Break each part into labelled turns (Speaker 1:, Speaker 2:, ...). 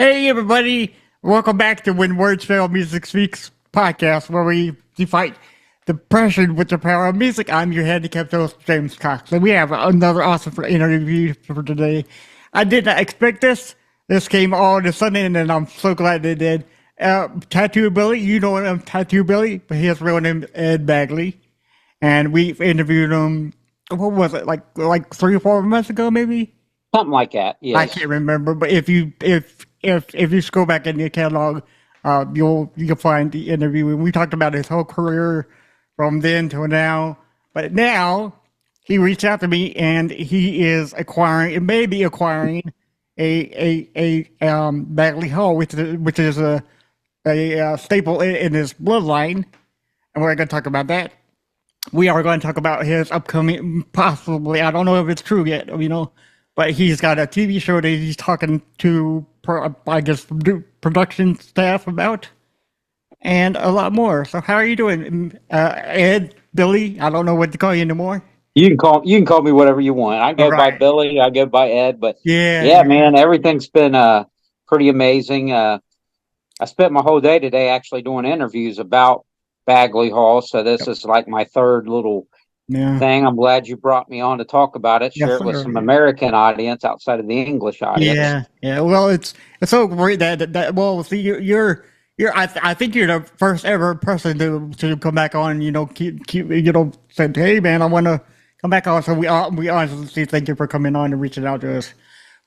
Speaker 1: Hey everybody, welcome back to When Words Fail Music Speaks podcast, where we fight depression with the power of music. I'm your handicapped host, James Cox, and we have another awesome interview for today. I did not expect this. This came all of a sudden, and I'm so glad they did. Tattoo Billy, you know him, Tattoo Billy, but his real name is Ed Bagley, and we interviewed him. What was it, like 3 or 4 months ago, maybe?
Speaker 2: Something like that,
Speaker 1: I
Speaker 2: yes.
Speaker 1: can't remember, but if you scroll back in your catalog, you'll find the interview, and we talked about his whole career from then to now. But now he reached out to me, and he is acquiring, it may be acquiring a Bagley Hall, which is a staple in his bloodline, and we're going to talk about that. We are going to talk about his upcoming, possibly, I don't know if it's true yet, but he's got a TV show that he's talking to, I guess, production staff about, and a lot more. So how are you doing, Ed, Billy? I don't know what to call you anymore.
Speaker 2: You can call me whatever you want. I
Speaker 1: All
Speaker 2: go by
Speaker 1: right.
Speaker 2: Billy, I go by Ed, but
Speaker 1: Yeah,
Speaker 2: yeah,
Speaker 1: yeah,
Speaker 2: man, everything's been pretty amazing. I spent my whole day today actually doing interviews about Bagley Hall, so this
Speaker 1: yep,
Speaker 2: is like my third little
Speaker 1: yeah,
Speaker 2: thing. I'm glad you brought me on to talk about it,
Speaker 1: yes,
Speaker 2: share it with
Speaker 1: sir.
Speaker 2: some American audience outside of the English audience.
Speaker 1: Yeah, yeah. Well, it's so great that well, see, you're I think you're the first ever person to come back on. Keep said, hey man, I want to come back on. So we honestly thank you for coming on and reaching out to us.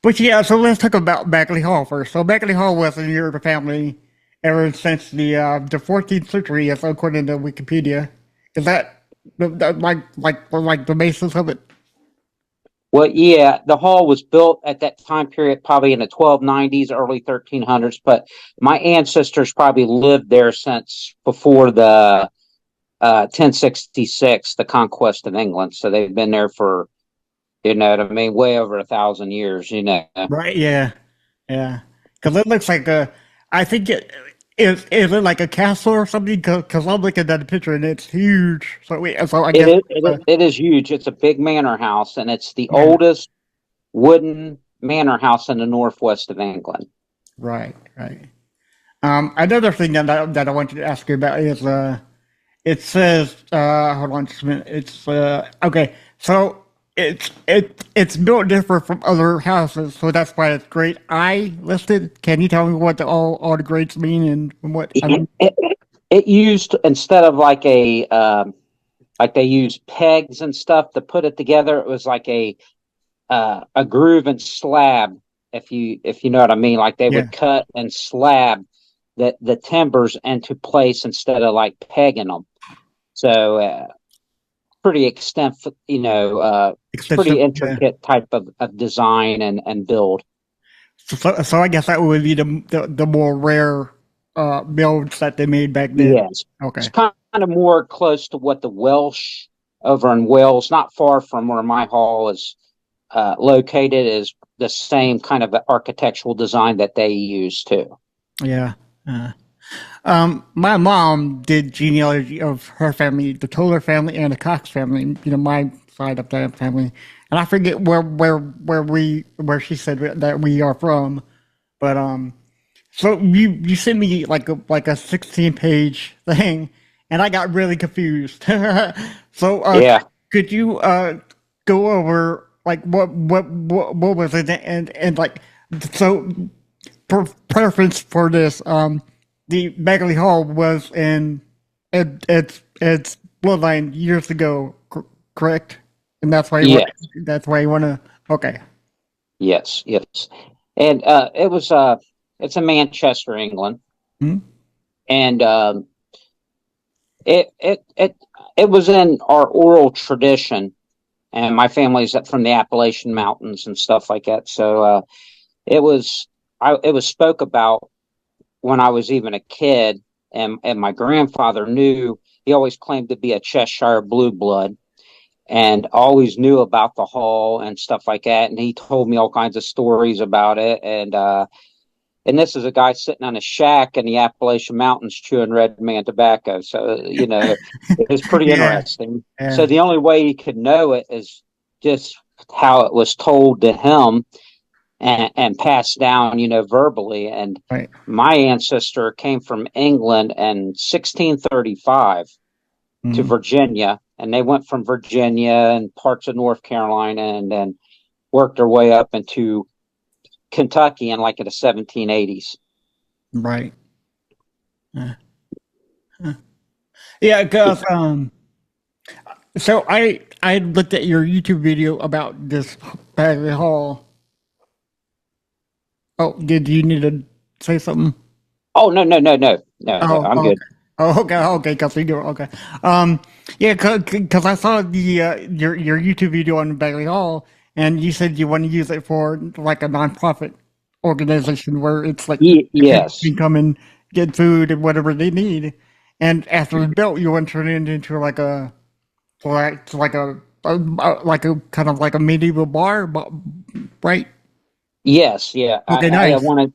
Speaker 1: But yeah, so let's talk about Bagley Hall first. So Bagley Hall was in your family ever since the 14th century, as according to Wikipedia. Is that like the basis of it?
Speaker 2: Well, yeah, the hall was built at that time period, probably in the 1290s, early 1300s. But my ancestors probably lived there since before the 1066, the conquest of England. So they've been there for, what I mean, way over 1,000 years.
Speaker 1: Right? Yeah, yeah. Because it looks like a. I think is it like a castle or something? Because I'm looking at the picture and it's huge. So I
Speaker 2: It
Speaker 1: guess
Speaker 2: is, it is, it is huge. It's a big manor house, and it's the
Speaker 1: man,
Speaker 2: oldest wooden manor house in the northwest of England.
Speaker 1: right, right. Another thing that I wanted to ask you about is it says hold on just a minute. It's okay. So it's built different from other houses, so that's why it's grade I listed. Can you tell me what all the grades mean and what I
Speaker 2: It,
Speaker 1: mean?
Speaker 2: it, it used, instead of like they used pegs and stuff to put it together, it was like a groove and slab, if you know what I mean. Like they
Speaker 1: Yeah,
Speaker 2: would cut and slab the timbers into place instead of like pegging them. So pretty extensive, it's
Speaker 1: extensive.
Speaker 2: pretty
Speaker 1: Yeah.
Speaker 2: intricate type of design and build.
Speaker 1: So I guess that would be the more rare builds that they made back then.
Speaker 2: Yes, it's
Speaker 1: Okay.
Speaker 2: kind of more close to what the Welsh over in Wales, not far from where my hall is located, is the same kind of architectural design that they use too.
Speaker 1: Yeah. My mom did genealogy of her family, the Toller family and the Cox family. My side of the family, and I forget where she said that we are from. But so you sent me like a 16-page thing, and I got really confused. So
Speaker 2: Yeah,
Speaker 1: could you go over like what was it and like so preference for this the Bagley Hall was in its bloodline years ago, correct? And
Speaker 2: yeah,
Speaker 1: that's why you want to. Okay.
Speaker 2: yes, and it's in Manchester, England,
Speaker 1: Hmm?
Speaker 2: and it it it it was in our oral tradition, and my family's from the Appalachian Mountains and stuff like that. So it was it was spoke about when I was even a kid, and my grandfather knew. He always claimed to be a Cheshire blue blood, and always knew about the hall and stuff like that. And he told me all kinds of stories about it. And this is a guy sitting on a shack in the Appalachian Mountains chewing red man tobacco. So it's pretty
Speaker 1: Yeah.
Speaker 2: interesting. So
Speaker 1: Yeah.
Speaker 2: the only way he could know it is just how it was told to him. and passed down, verbally. And
Speaker 1: Right.
Speaker 2: my ancestor came from England in 1635 to
Speaker 1: Mm-hmm.
Speaker 2: Virginia, and they went from Virginia and parts of North Carolina, and then worked their way up into Kentucky in like in the 1780s.
Speaker 1: Right. Uh, uh. Yeah, because so I looked at your YouTube video about this Bagley Hall. Oh, did you need to say something?
Speaker 2: Oh, no, no, no, no, no, no.
Speaker 1: Oh,
Speaker 2: I'm
Speaker 1: okay.
Speaker 2: good.
Speaker 1: Oh, okay, okay, because you do okay. Yeah, because I saw the your YouTube video on Bagley Hall, and you said you want to use it for like a nonprofit organization where it's like people
Speaker 2: Yes.
Speaker 1: can come and get food and whatever they need, and after it's built, you want to turn it into like like a kind of like a medieval bar, right?
Speaker 2: Yes. Yeah.
Speaker 1: Okay,
Speaker 2: I
Speaker 1: nice.
Speaker 2: wanted,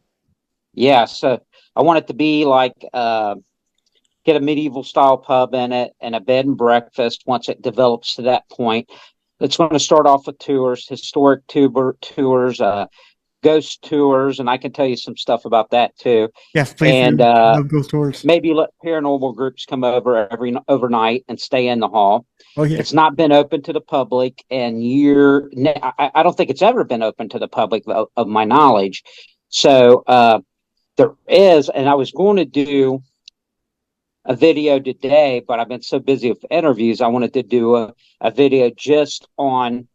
Speaker 2: yeah. So I want it to be like, get a medieval style pub in it and a bed and breakfast once it develops to that point. It's going to start off with tours, historic tours, ghost tours, and I can tell you some stuff about that too.
Speaker 1: Yes, please
Speaker 2: And
Speaker 1: do. Love ghost tours.
Speaker 2: maybe let paranormal groups come over every overnight and stay in the hall.
Speaker 1: Oh yeah.
Speaker 2: It's not been open to the public, and I don't think it's ever been open to the public of my knowledge. So there is, and I was going to do a video today, but I've been so busy with interviews. I wanted to do a video just on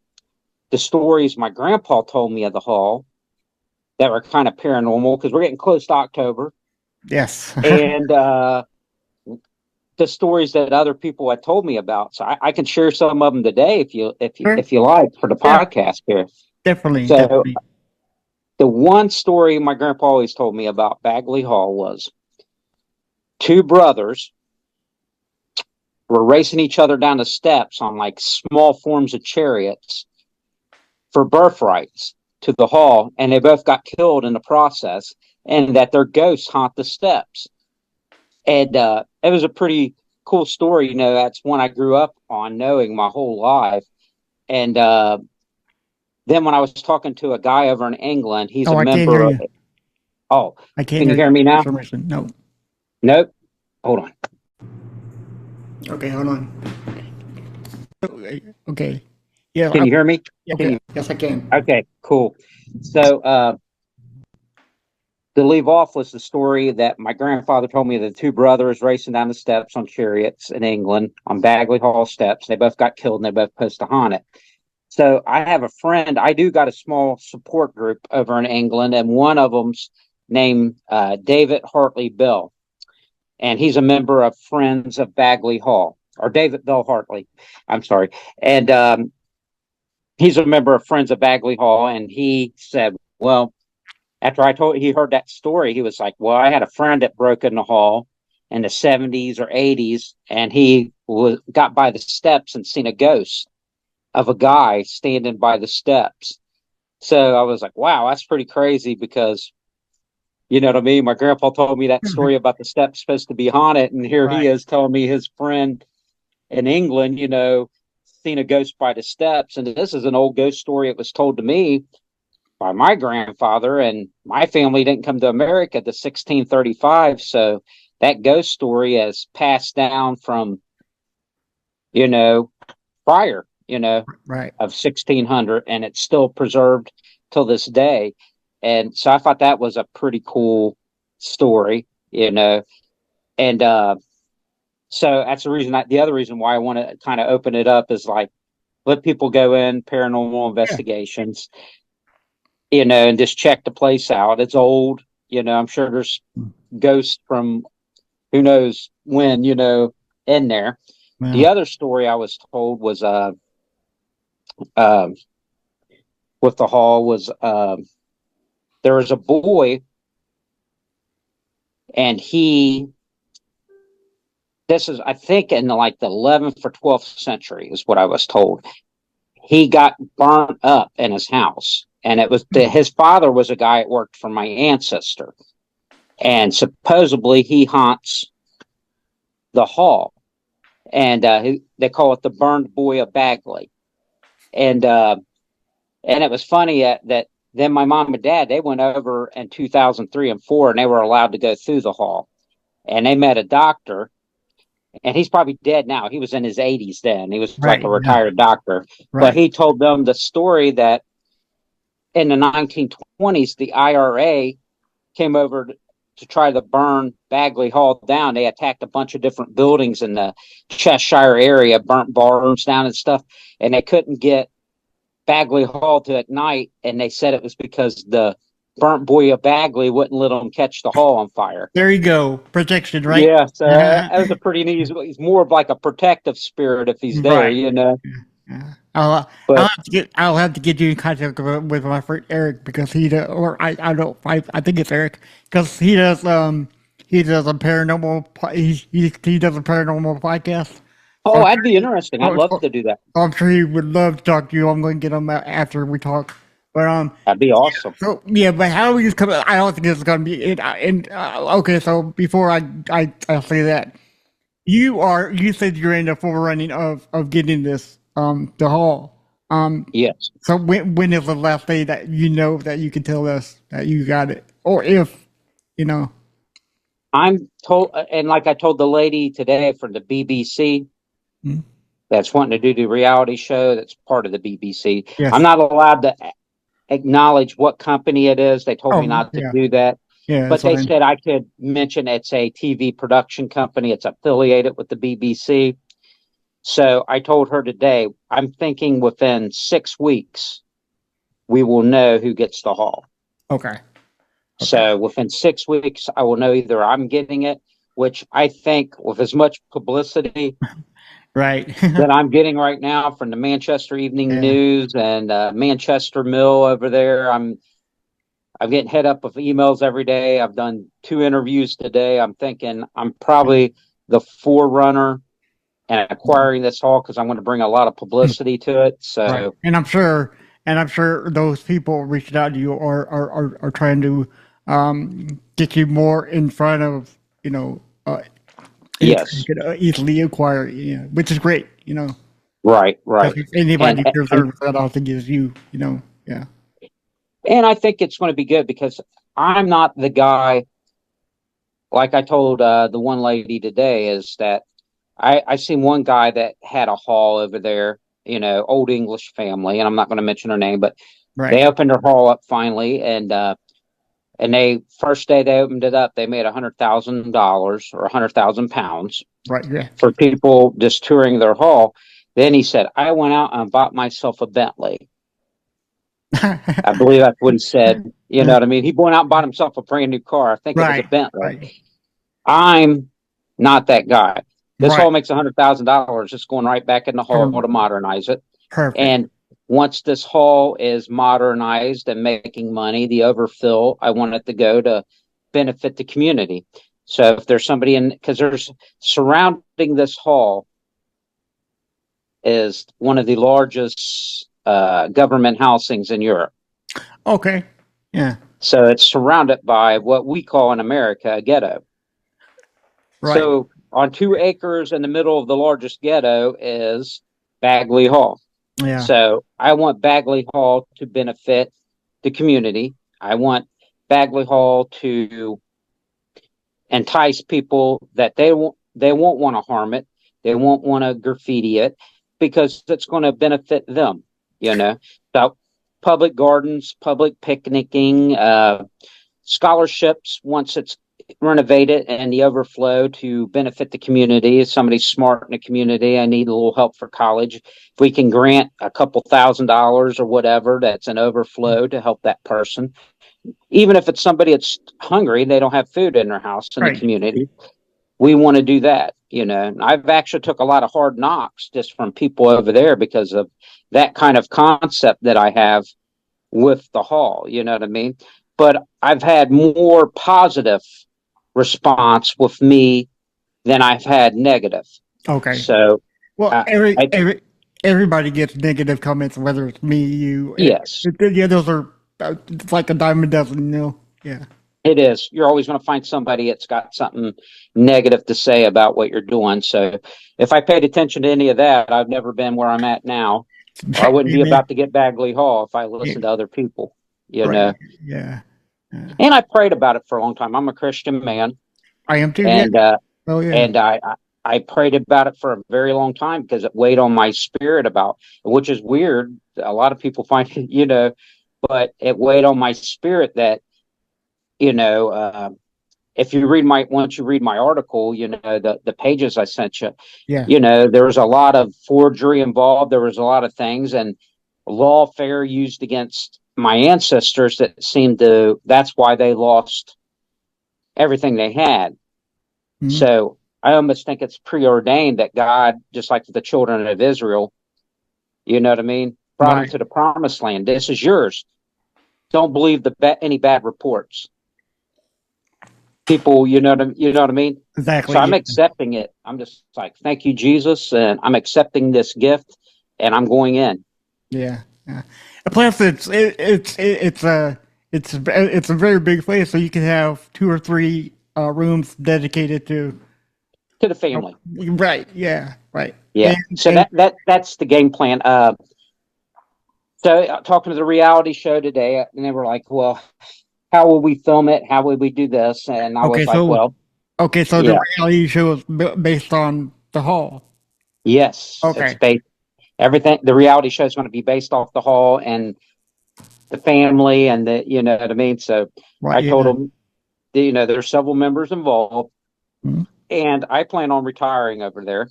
Speaker 2: the stories my grandpa told me of the hall that were kind of paranormal, because we're getting close to October,
Speaker 1: Yes.
Speaker 2: and the stories that other people had told me about. So I can share some of them today
Speaker 1: Sure.
Speaker 2: if you like, for the
Speaker 1: Yeah,
Speaker 2: podcast here.
Speaker 1: definitely,
Speaker 2: So
Speaker 1: definitely.
Speaker 2: the one story my grandpa always told me about Bagley Hall was two brothers were racing each other down the steps on like small forms of chariots for birthrights to the hall, and they both got killed in the process, and that their ghosts haunt the steps. And it was a pretty cool story. That's one I grew up on knowing my whole life. And then when I was talking to a guy over in England, he's
Speaker 1: Oh,
Speaker 2: a
Speaker 1: I can't hear
Speaker 2: member of.
Speaker 1: you.
Speaker 2: Oh,
Speaker 1: I can't
Speaker 2: can you
Speaker 1: hear
Speaker 2: hear
Speaker 1: you
Speaker 2: me
Speaker 1: for
Speaker 2: now?
Speaker 1: some reason. No.
Speaker 2: Nope. Hold on.
Speaker 1: Okay, hold on. Okay. Yeah.
Speaker 2: Can you hear me? Can
Speaker 1: Okay.
Speaker 2: you?
Speaker 1: Yes, I can.
Speaker 2: Okay, cool. So to leave off was the story that my grandfather told me, the two brothers racing down the steps on chariots in England on Bagley Hall steps. They both got killed, and they both supposed to haunt it. So I have a friend. I do got a small support group over in England, and one of them's named David Hartley Bell, and he's a member of Friends of Bagley Hall, or David Bell Hartley. I'm sorry, and he's a member of Friends of Bagley Hall, and he said, well, after he heard that story, he was like, well, I had a friend that broke in the hall in the 70s or 80s, and he got by the steps and seen a ghost of a guy standing by the steps. So I was like, wow, that's pretty crazy, because you know what I mean? My grandpa told me that story about the steps supposed to be haunted, and here he
Speaker 1: Right.
Speaker 2: is telling me his friend in England, seen a ghost by the steps. And this is an old ghost story. It was told to me by my grandfather, and my family didn't come to America to 1635. So that ghost story has passed down from, prior,
Speaker 1: Right.
Speaker 2: of 1600, and it's still preserved till this day. And so I thought that was a pretty cool story, and so that's the other reason why I want to kind of open it up is like, let people go in paranormal
Speaker 1: Yeah.
Speaker 2: investigations, and just check the place out. It's old, I'm sure there's ghosts from who knows when, in there. The
Speaker 1: Yeah.
Speaker 2: other story I was told was uh, with the hall was there was a boy, and this is, I think, in like the 11th or 12th century is what I was told. He got burnt up in his house, and it was his father was a guy that worked for my ancestor, and supposedly he haunts the hall, and they call it the burned boy of Bagley. And it was funny that then my mom and dad, they went over in 2003 and 4, and they were allowed to go through the hall. And they met a doctor, and he's probably dead now. He was in his 80s then. He was like
Speaker 1: Right.
Speaker 2: a
Speaker 1: Yeah.
Speaker 2: retired doctor. But
Speaker 1: Right.
Speaker 2: he told them the story that in the 1920s, the IRA came over to try to burn Bagley Hall down. They attacked a bunch of different buildings in the Cheshire area, burnt barns down and stuff, and they couldn't get Bagley Hall to ignite. And they said it was because the burnt boy of Bagley wouldn't let them catch the hall on fire.
Speaker 1: There you go. Protection, right?
Speaker 2: Yeah, so that was a pretty neat. He's more of like a protective spirit if he's there,
Speaker 1: Right.
Speaker 2: you know.
Speaker 1: Yeah.
Speaker 2: But
Speaker 1: I'll have to get you in contact with my friend Eric because he does, or I don't I think it's Eric because he does a he does a paranormal podcast. So
Speaker 2: oh, that'd be interesting. I'd love to do that.
Speaker 1: I'm sure he would love to talk to you. I'm going to get him after we talk. But
Speaker 2: That'd be awesome.
Speaker 1: so yeah, but how are you coming? I don't think this is going to be it. And okay, so before I say that, you said you're in the forerunning of getting this the hall.
Speaker 2: Yes.
Speaker 1: So when is the last day that you know that you can tell us that you got it, or if you know?
Speaker 2: I'm told, and like I told the lady today from the BBC
Speaker 1: Hmm?
Speaker 2: that's wanting to do the reality show that's part of the BBC, I'm
Speaker 1: Yes.
Speaker 2: not allowed to acknowledge what company it is. They told me
Speaker 1: Oh
Speaker 2: not to
Speaker 1: yeah,
Speaker 2: do that,
Speaker 1: yeah.
Speaker 2: but
Speaker 1: That's
Speaker 2: they
Speaker 1: fine.
Speaker 2: said I could mention it's a TV production company. It's affiliated with the BBC. So I told her today, I'm thinking within 6 weeks, we will know who gets the hall.
Speaker 1: Okay. Okay.
Speaker 2: So within 6 weeks, I will know either I'm getting it, which I think with as much publicity
Speaker 1: Right.
Speaker 2: that I'm getting right now from the Manchester Evening
Speaker 1: Yeah.
Speaker 2: News and Manchester Mill over there, I'm getting hit up with emails every day. I've done 2 interviews today. I'm thinking I'm probably the forerunner and acquiring this hall because I'm going to bring a lot of publicity to it.
Speaker 1: Right.
Speaker 2: So
Speaker 1: And I'm sure those people reaching out to you are trying to get you more in front of you
Speaker 2: yes,
Speaker 1: could easily acquire, which is great,
Speaker 2: right,
Speaker 1: because
Speaker 2: right,
Speaker 1: if anybody
Speaker 2: and
Speaker 1: deserves that, I think is you, yeah.
Speaker 2: and I think it's going to be good because I'm not the guy. Like I told the one lady today, is that I seen one guy that had a hall over there, old English family, and I'm not going to mention her name, but
Speaker 1: Right.
Speaker 2: they opened their hall up finally, and they first day they opened it up, they made $100,000 or £100,000
Speaker 1: Right. Yeah.
Speaker 2: for people just touring their hall. Then he said, I went out and bought myself a Bentley. I believe that's what he said. You know what I mean? He went out and bought himself a brand new car. I think it was a
Speaker 1: Right.
Speaker 2: Bentley.
Speaker 1: Right.
Speaker 2: I'm not that guy. This
Speaker 1: Right.
Speaker 2: hall makes $100,000. It's going right back in the hall to modernize it.
Speaker 1: Perfect.
Speaker 2: And once this hall is modernized and making money, the overfill, I want it to go to benefit the community. So if there's somebody because there's surrounding this hall is one of the largest government housings in Europe.
Speaker 1: Okay. Yeah.
Speaker 2: So it's surrounded by what we call in America a ghetto.
Speaker 1: Right.
Speaker 2: So on 2 acres in the middle of the largest ghetto is Bagley Hall.
Speaker 1: Yeah.
Speaker 2: So I want Bagley Hall to benefit the community. I want Bagley Hall to entice people that they won't want to harm it. They won't want to graffiti it because it's going to benefit them, So public gardens, public picnicking, scholarships once it's renovated and the overflow to benefit the community. If somebody's smart in the community, I need a little help for college. If we can grant a couple $1,000s or whatever, that's an overflow to help that person. Even if it's somebody that's hungry, they don't have food in their house in the
Speaker 1: Right.
Speaker 2: community. We want to do that, I've actually took a lot of hard knocks just from people over there because of that kind of concept that I have with the hall, you know what I mean? But I've had more positive response with me than I've had negative.
Speaker 1: Okay.
Speaker 2: So,
Speaker 1: Well, everybody gets negative comments, whether it's me, you.
Speaker 2: yes,
Speaker 1: Yeah, those are it's like a dime a dozen, Yeah.
Speaker 2: it is. You're always going to find somebody that's got something negative to say about what you're doing. So, if I paid attention to any of that, I've never been where I'm at now. Or I wouldn't be
Speaker 1: Amen.
Speaker 2: about to get Bagley Hall if I
Speaker 1: Yeah.
Speaker 2: listened to other people. you
Speaker 1: Right.
Speaker 2: know.
Speaker 1: Yeah. Yeah.
Speaker 2: And I prayed about it for a long time. I'm a Christian man,
Speaker 1: I am too. Yeah.
Speaker 2: and
Speaker 1: Oh yeah.
Speaker 2: and I prayed about it for a very long time because it weighed on my spirit about, which is weird. A lot of people find it, but it weighed on my spirit that, you know, if you read once you read my article, the pages I sent you,
Speaker 1: Yeah.
Speaker 2: there was a lot of forgery involved. There was a lot of things and lawfare used against my ancestors that's why they lost everything they had.
Speaker 1: Mhm.
Speaker 2: So I almost think it's preordained that God, just like the children of Israel, you know what I mean, brought them
Speaker 1: Right.
Speaker 2: to the promised land. This is yours. Don't believe any bad reports. People, you know what I mean? So
Speaker 1: Exactly.
Speaker 2: I'm
Speaker 1: Yeah.
Speaker 2: accepting it. I'm just like, thank you, Jesus, and I'm accepting this gift, and I'm going in
Speaker 1: Yeah. Yeah. Plus, it's a very big place, so you can have two or three rooms dedicated to.
Speaker 2: to the family.
Speaker 1: Right. Yeah. Right.
Speaker 2: Yeah. So
Speaker 1: And
Speaker 2: that's the game plan. So talking to the reality show today, and they were like, "Well, how will we film it? How will we do this?" And I
Speaker 1: okay,
Speaker 2: was like,
Speaker 1: so
Speaker 2: "Well,
Speaker 1: the
Speaker 2: yeah,
Speaker 1: reality show is based on the hall.
Speaker 2: yes, it's
Speaker 1: Okay.
Speaker 2: based everything. The reality show is going to be based off the hall and the family, and you know what I mean." So
Speaker 1: Right.
Speaker 2: I told
Speaker 1: Yeah.
Speaker 2: them, there's several members involved,
Speaker 1: Mhm.
Speaker 2: and I plan on retiring over there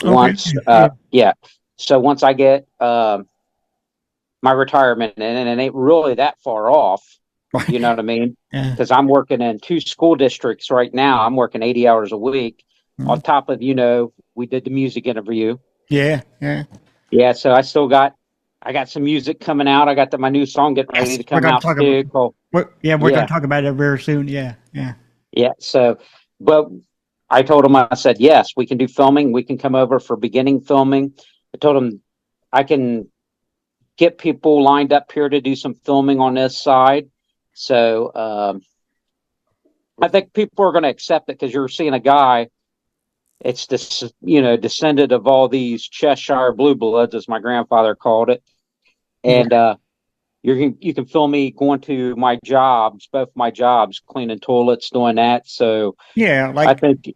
Speaker 1: Okay.
Speaker 2: once.
Speaker 1: Yeah.
Speaker 2: Yeah. So once I get my retirement, and it ain't really that far off.
Speaker 1: Right.
Speaker 2: You know what I mean?
Speaker 1: Yeah.
Speaker 2: Because I'm working in two school districts right now. I'm working 80 hours a week. On
Speaker 1: Mhm.
Speaker 2: top of, we did the music interview.
Speaker 1: Yeah. Yeah.
Speaker 2: Yeah, so I got some music coming out. I got my new song getting ready
Speaker 1: Yes.
Speaker 2: to
Speaker 1: We're
Speaker 2: come
Speaker 1: gonna
Speaker 2: out
Speaker 1: talk about.
Speaker 2: too. Cool.
Speaker 1: We're gonna
Speaker 2: Yeah,
Speaker 1: talk about it very soon. Yeah. Yeah.
Speaker 2: yeah. So, but I told him, I said, yes, we can do filming. We can come over for beginning filming. I told him I can get people lined up here to do some filming on this side. So I think people are going to accept it because you're seeing a guy. It's this, descendant of all these Cheshire blue bloods, as my grandfather called it,
Speaker 1: Yeah.
Speaker 2: and you can film me going to my jobs, both my jobs, cleaning toilets, doing that. So
Speaker 1: Yeah.
Speaker 2: I
Speaker 1: Like.
Speaker 2: think,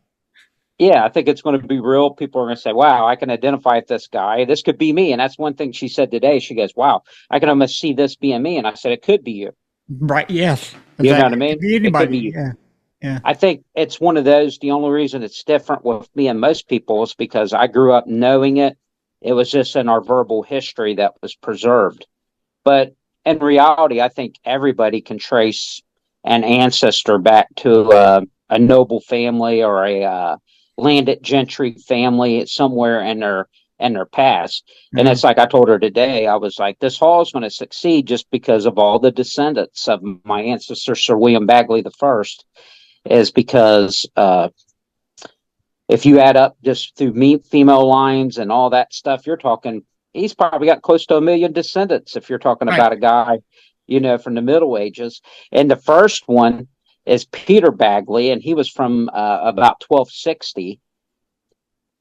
Speaker 2: yeah, I think it's going to be real. People are going to say, "Wow, I can identify with this guy. This could be me." And that's one thing she said today. She goes, "Wow, I can almost see this being me." And I said, "It could be you."
Speaker 1: Right. Yes.
Speaker 2: You know
Speaker 1: Exactly.
Speaker 2: what I
Speaker 1: It could
Speaker 2: mean?
Speaker 1: be
Speaker 2: It could be
Speaker 1: anybody.
Speaker 2: you.
Speaker 1: Yeah. Yeah.
Speaker 2: I think it's one of those. The only reason it's different with me and most people is because I grew up knowing it. It was just in our verbal history that was preserved. But in reality, I think everybody can trace an ancestor back to a noble family or a landed gentry family somewhere in their past. And
Speaker 1: Yeah.
Speaker 2: it's like I told her today, I was like, this hall is going to succeed just because of all the descendants of my ancestor, Sir William Bagley the First, is because if you add up just through female lines and all that stuff, you're talking, he's probably got close to 1 million descendants if you're talking
Speaker 1: Right.
Speaker 2: about a guy, from the Middle Ages. And the first one is Peter Bagley, and he was from about 1260.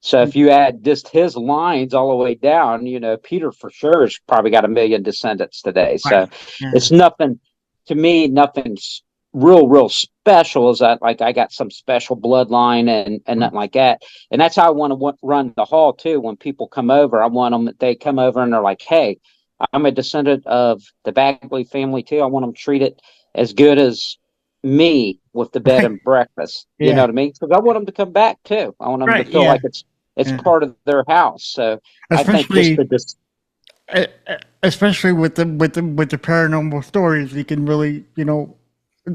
Speaker 2: So if you add just his lines all the way down, Peter for sure has probably got 1 million descendants today.
Speaker 1: Right.
Speaker 2: So
Speaker 1: Yeah.
Speaker 2: it's nothing, to me, nothing's real special. Is that like I got some special bloodline and nothing like that. And that's how I want to run the hall too. When people come over, I want them, they come over and they're like, "Hey, I'm a descendant of the Bagley family too. I want them treated as good as me with the bed
Speaker 1: Right.
Speaker 2: and breakfast." You know
Speaker 1: Yeah.
Speaker 2: what I mean? Because I want them to come back too. I want them to
Speaker 1: Right.
Speaker 2: feel
Speaker 1: Yeah.
Speaker 2: like it's
Speaker 1: Yeah.
Speaker 2: part of their house. So I think just
Speaker 1: Especially
Speaker 2: the dis-
Speaker 1: especially with the paranormal stories, you can really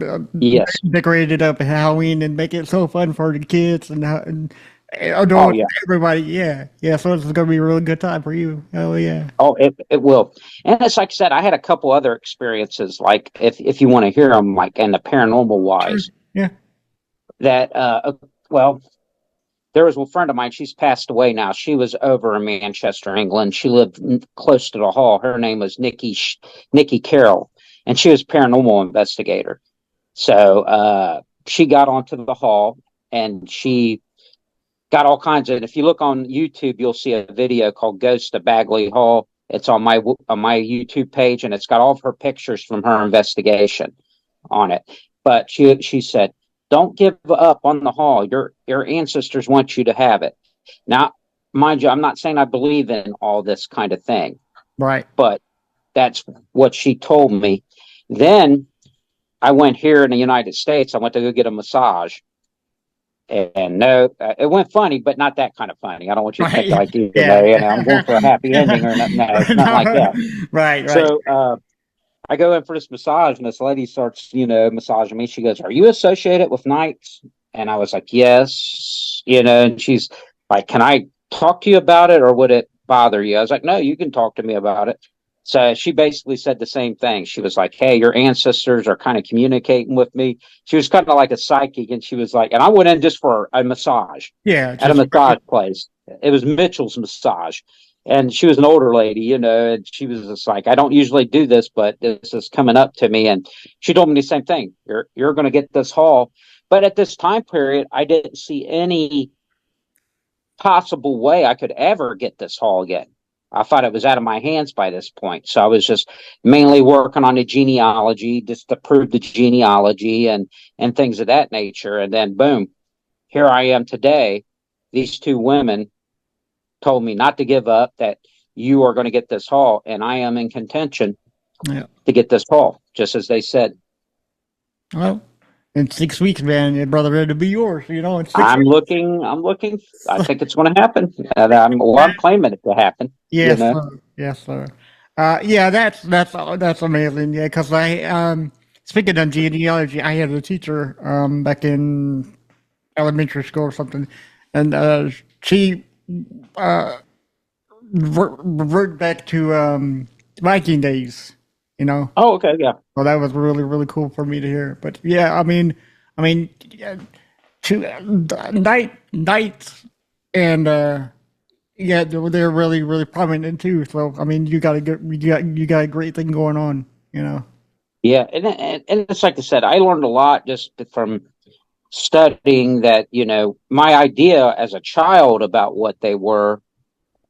Speaker 1: uh,
Speaker 2: yes,
Speaker 1: decorate it up at Halloween and make it so fun for the kids and
Speaker 2: oh
Speaker 1: adults,
Speaker 2: yeah,
Speaker 1: everybody. Yeah, yeah. So it's gonna be a really good time for you. Oh yeah.
Speaker 2: oh it will. And it's like I said, I had a couple other experiences. Like if you want to hear them, like in the paranormal
Speaker 1: Sure.
Speaker 2: wise,
Speaker 1: Yeah.
Speaker 2: that well, there was a friend of mine. She's passed away now. She was over in Manchester, England. She lived close to the hall. Her name was Nikki Carroll, and she was a paranormal investigator. So she got onto the hall, and she got all kinds of. If you look on YouTube, you'll see a video called "Ghost of Bagley Hall." It's on my YouTube page, and it's got all of her pictures from her investigation on it. But she said, "Don't give up on the hall. Your ancestors want you to have it." Now, mind you, I'm not saying I believe in all this kind of thing,
Speaker 1: Right.
Speaker 2: but that's what she told me. Then I went here in the United States. I went to go get a massage. And no, it went funny, but not that kind of funny. I don't want you to think
Speaker 1: Right.
Speaker 2: like,
Speaker 1: Yeah.
Speaker 2: I'm going for a happy ending or nothing. No, it's not like that.
Speaker 1: Right. Right.
Speaker 2: So I go in for this massage, and this lady starts, massaging me. She goes, "Are you associated with knights?" And I was like, "Yes," and she's like, "Can I talk to you about it, or would it bother you?" I was like, "No, you can talk to me about it." So she basically said the same thing. She was like, "Hey, your ancestors are kind of communicating with me." She was kind of like a psychic, and she was like, and I went in just for a massage
Speaker 1: Yeah.
Speaker 2: at a
Speaker 1: Just
Speaker 2: massage place. It was Mitchell's Massage. And she was an older lady, and she was just like, "I don't usually do this, but this is coming up to me." And she told me the same thing. You're going to get this hall. But at this time period, I didn't see any possible way I could ever get this hall again. I thought it was out of my hands by this point. So I was just mainly working on the genealogy, just to prove the genealogy and things of that nature. And then boom, here I am today. These two women told me not to give up, that you are going to get this hall, and I am in contention to get this hall, just as they said.
Speaker 1: Well, in 6 weeks, man, your brother, it'll be yours. In 6 weeks.
Speaker 2: I'm looking. I think it's going to happen, and I'm claiming it to happen.
Speaker 1: Yes, sir. Yes, sir. Yeah, that's amazing. Yeah, because speaking of genealogy, I had a teacher back in elementary school or something, and she revert back to Viking days.
Speaker 2: Oh, okay, yeah.
Speaker 1: So that was really really cool for me to hear. But yeah, yeah, knights and yeah, they're really really prominent too. So you got a great thing going on.
Speaker 2: Yeah, and it's like I said, I learned a lot just from studying that. My idea as a child about what they were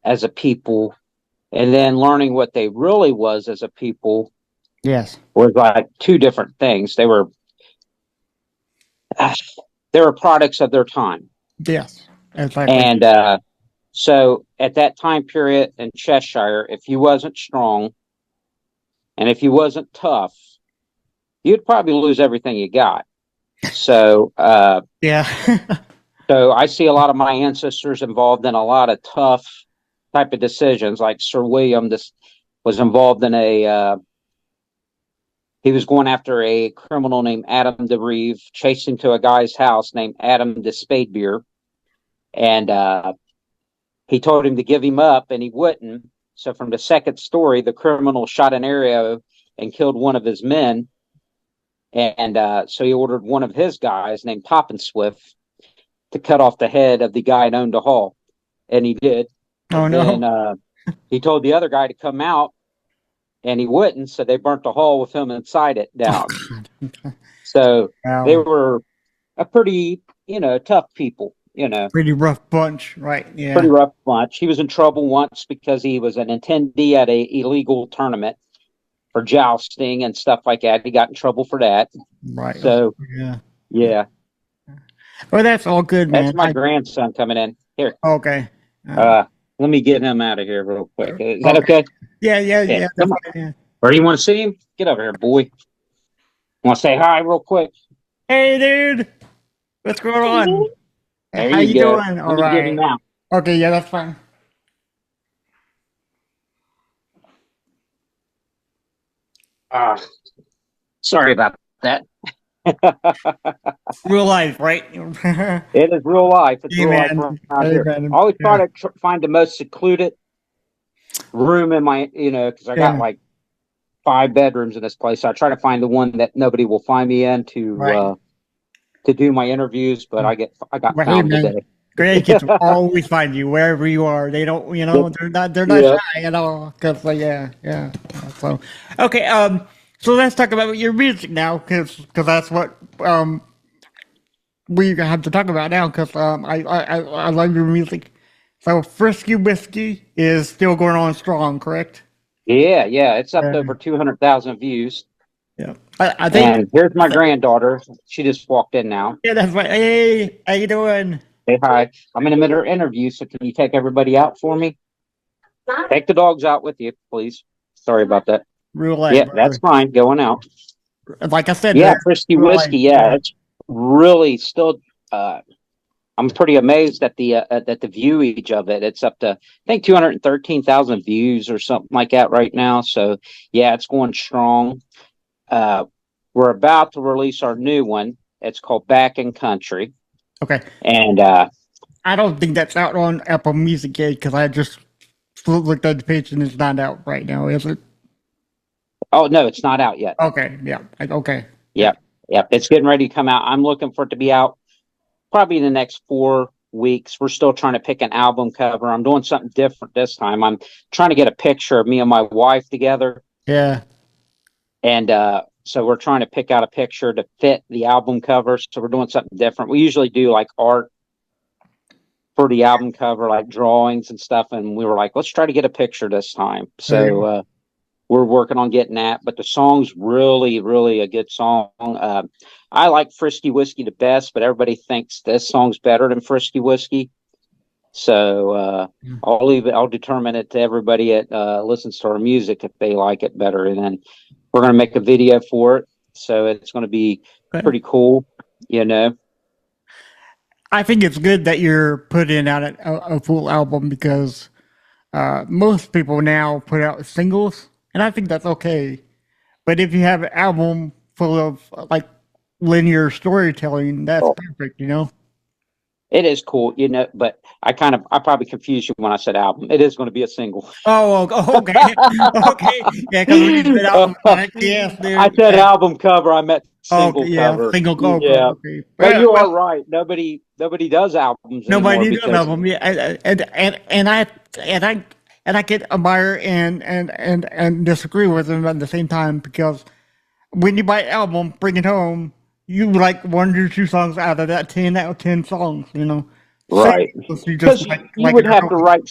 Speaker 2: as a people, and then learning what they really was as a people.
Speaker 1: Yes,
Speaker 2: was like two different things. They were products of their time.
Speaker 1: Yes, exactly.
Speaker 2: And so at that time period in Cheshire, if you wasn't strong and if you wasn't tough, you'd probably lose everything you got. So
Speaker 1: yeah.
Speaker 2: so I see a lot of my ancestors involved in a lot of tough type of decisions. Like Sir William, this was involved in he was going after a criminal named Adam de Reeve, chased him to a guy's house named Adam de Spadebeer. And he told him to give him up, and he wouldn't. So from the second story, the criminal shot an arrow and killed one of his men. And so he ordered one of his guys named Poppenswift to cut off the head of the guy that owned the hall. And he did.
Speaker 1: Oh, no.
Speaker 2: And he told the other guy to come out, and he wouldn't. So they burnt the hall with him inside it down. So they were a pretty, tough people.
Speaker 1: Pretty rough bunch, right? Yeah.
Speaker 2: Pretty rough bunch. He was in trouble once because he was an attendee at a illegal tournament for jousting and stuff like that. He got in trouble for that.
Speaker 1: Right.
Speaker 2: So yeah.
Speaker 1: Well, that's all good, man.
Speaker 2: That's my grandson coming in here.
Speaker 1: Okay.
Speaker 2: Let me get him out of here real quick. Is that okay?
Speaker 1: Yeah.
Speaker 2: Come on.
Speaker 1: Yeah.
Speaker 2: Or do you want to see him? Get over here, boy. Want to say hi real quick?
Speaker 1: Hey, dude. What's going on?
Speaker 2: There
Speaker 1: How you
Speaker 2: go.
Speaker 1: doing?
Speaker 2: Let
Speaker 1: All
Speaker 2: me
Speaker 1: right.
Speaker 2: get him out.
Speaker 1: Okay, yeah, that's fine.
Speaker 2: Sorry about that.
Speaker 1: Real life, right?
Speaker 2: It is real life. It's real life
Speaker 1: Amen.
Speaker 2: around here. I
Speaker 1: Amen.
Speaker 2: always try to find the most secluded room in my, because I got like 5 bedrooms in this place. So I try to find the one that nobody will find me in to do my interviews. But I got found today.
Speaker 1: Grandkids will always find you wherever you are. They don't, they're not shy at all. Cause yeah. So okay, so let's talk about your music now, cause that's what we have to talk about now. Cause I love your music. So Frisky Whiskey is still going on strong, correct?
Speaker 2: Yeah, it's up
Speaker 1: Yeah,
Speaker 2: to over 200,000 views.
Speaker 1: yeah. I think.
Speaker 2: And here's my granddaughter. She just walked in now.
Speaker 1: Yeah, that's right. Hey, how you doing?
Speaker 2: Say hi. I'm in the middle of interview, so can you take everybody out for me? Take the dogs out with you, please. Sorry about that.
Speaker 1: Roulette,
Speaker 2: Yeah,
Speaker 1: brother.
Speaker 2: that's fine. Going out.
Speaker 1: Like I said,
Speaker 2: Yeah, Frisky
Speaker 1: roulette.
Speaker 2: Whiskey. Yeah,
Speaker 1: Yeah.
Speaker 2: it's really still. Uh, I'm pretty amazed at the viewage of it. It's up to I think 213,000 views or something like that right now. So yeah, it's going strong. Uh, we're about to release our new one. It's called Back in Country,
Speaker 1: Okay.
Speaker 2: and
Speaker 1: I don't think that's out on Apple Music yet because I just looked at the page and it's not out right now, is it?
Speaker 2: oh no, it's not out yet.
Speaker 1: Okay. Yeah. Okay. Yeah.
Speaker 2: Yep, yep, it's getting ready to come out. I'm looking for it to be out probably in the next 4 weeks. We're still trying to pick an album cover. I'm doing something different this time. I'm trying to get a picture of me and my wife together,
Speaker 1: Yeah.
Speaker 2: and so we're trying to pick out a picture to fit the album cover. So we're doing something different. We usually do like art for the album cover, like drawings and stuff, and we were like, let's try to get a picture this time.
Speaker 1: There you go.
Speaker 2: So we're working on getting that, but the song's really a good song. I like Frisky Whiskey the best, but everybody thinks this song's better than Frisky Whiskey. So I'll determine it to everybody that listens to our music if they like it better, and then we're going to make a video for it. So it's going to be
Speaker 1: Good.
Speaker 2: pretty cool, you know.
Speaker 1: I think it's good that you're putting out a full album because most people now put out singles, and I think that's okay. But if you have an album full of like linear storytelling, that's
Speaker 2: Oh,
Speaker 1: perfect, you know?
Speaker 2: it is cool, you know. But I probably confused you when I said album. It is going to be a single.
Speaker 1: Okay. Okay. Yeah, because when you said album, yes,
Speaker 2: I
Speaker 1: dude.
Speaker 2: said
Speaker 1: Yeah.
Speaker 2: album cover. I meant
Speaker 1: Okay,
Speaker 2: single
Speaker 1: yeah,
Speaker 2: cover.
Speaker 1: single go,
Speaker 2: Yeah,
Speaker 1: okay.
Speaker 2: but you are
Speaker 1: Well,
Speaker 2: right. Nobody does albums anymore
Speaker 1: nobody does
Speaker 2: because
Speaker 1: album. Yeah, and I and I can admire and disagree with them at the same time because when you buy an album, bring it home, you like one or two songs out of that 10 out of 10 songs, you know.
Speaker 2: right,
Speaker 1: Singles, you just
Speaker 2: because you
Speaker 1: like it
Speaker 2: would
Speaker 1: or
Speaker 2: have to
Speaker 1: don't.
Speaker 2: write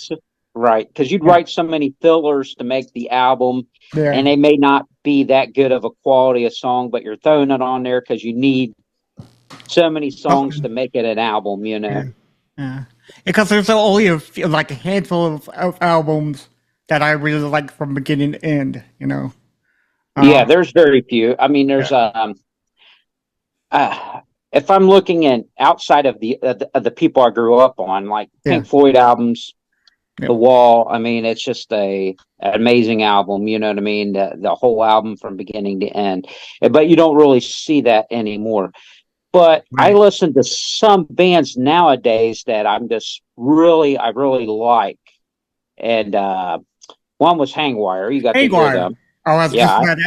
Speaker 2: right because you'd
Speaker 1: Yeah,
Speaker 2: write so many fillers to make the album,
Speaker 1: yeah,
Speaker 2: and they may not be that good of a quality of song, but you're throwing it on there because you need so many songs to
Speaker 1: something.
Speaker 2: make it an album. You
Speaker 1: Yeah,
Speaker 2: know.
Speaker 1: yeah. Because there's only like a handful of albums that I really like from beginning to end, you know.
Speaker 2: Yeah,
Speaker 1: Uh,
Speaker 2: there's very few. I mean, there's
Speaker 1: yeah,
Speaker 2: uh, if I'm looking at outside of the people I grew up on, like
Speaker 1: yeah,
Speaker 2: Pink Floyd albums,
Speaker 1: yeah.
Speaker 2: The Wall. I mean, it's just an amazing album. You know what I mean? The whole album from beginning to end. But you don't really see that anymore. But I
Speaker 1: Right.
Speaker 2: listen to some bands nowadays that I really like, and one was Hangwire. You got to hear
Speaker 1: Hagar.
Speaker 2: them. Yeah,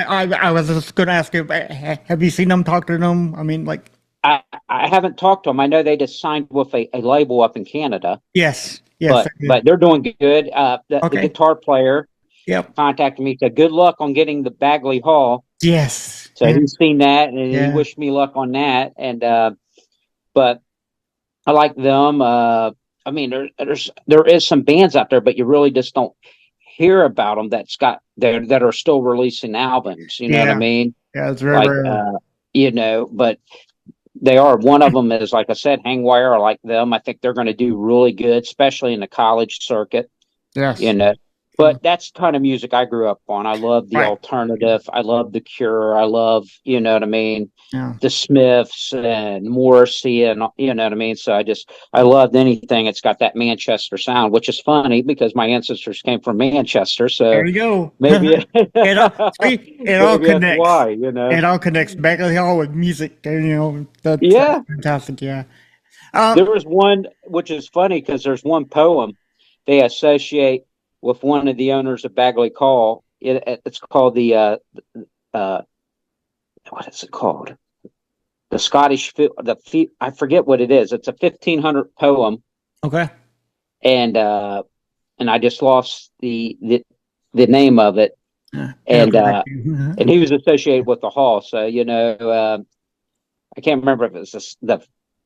Speaker 1: I was just gonna ask you, have you seen them, talk to them? I mean, like,
Speaker 2: I haven't talked to them. I know they just signed with a label up in Canada,
Speaker 1: yes, yes, I
Speaker 2: but
Speaker 1: did.
Speaker 2: they're doing good. The
Speaker 1: Okay.
Speaker 2: guitar player
Speaker 1: Yep.
Speaker 2: contacted me, said good luck on getting the Bagley Hall.
Speaker 1: Yes.
Speaker 2: So
Speaker 1: Yeah.
Speaker 2: he's seen that and he
Speaker 1: Yeah.
Speaker 2: wished me luck on that. And but I like them. I mean, there is some bands out there, but you really just don't hear about them that are still releasing albums. You know what I
Speaker 1: Yeah.
Speaker 2: mean?
Speaker 1: Yeah. It's very
Speaker 2: Like
Speaker 1: rare.
Speaker 2: but they are. One of them is, like I said, Hangwire. I like them. I think they're going to do really good, especially in the college circuit. You
Speaker 1: Yes.
Speaker 2: know, but that's the kind of music I grew up on. I love the
Speaker 1: Right.
Speaker 2: alternative. I love the Cure. I love, you know what I mean,
Speaker 1: Yeah.
Speaker 2: the Smiths and Morrissey, and you know what I mean. So I loved anything. It's got that Manchester sound, which is funny because my ancestors came from Manchester.
Speaker 1: There
Speaker 2: So
Speaker 1: you go.
Speaker 2: maybe
Speaker 1: See, it all
Speaker 2: maybe that's
Speaker 1: connects.
Speaker 2: why. You know.
Speaker 1: It all connects. Bagley Hall with music. You know, that's
Speaker 2: Yeah,
Speaker 1: fantastic. Yeah.
Speaker 2: there was one which is funny because there's one poem they associate with one of the owners of Bagley Hall. It's called uh, what is it called? The Scottish I forget what it is. It's a 1500 poem,
Speaker 1: Okay.
Speaker 2: and I just lost the name of it.
Speaker 1: Yeah. It'll
Speaker 2: And
Speaker 1: connect you.
Speaker 2: and he was associated with the hall, so I can't remember if it's the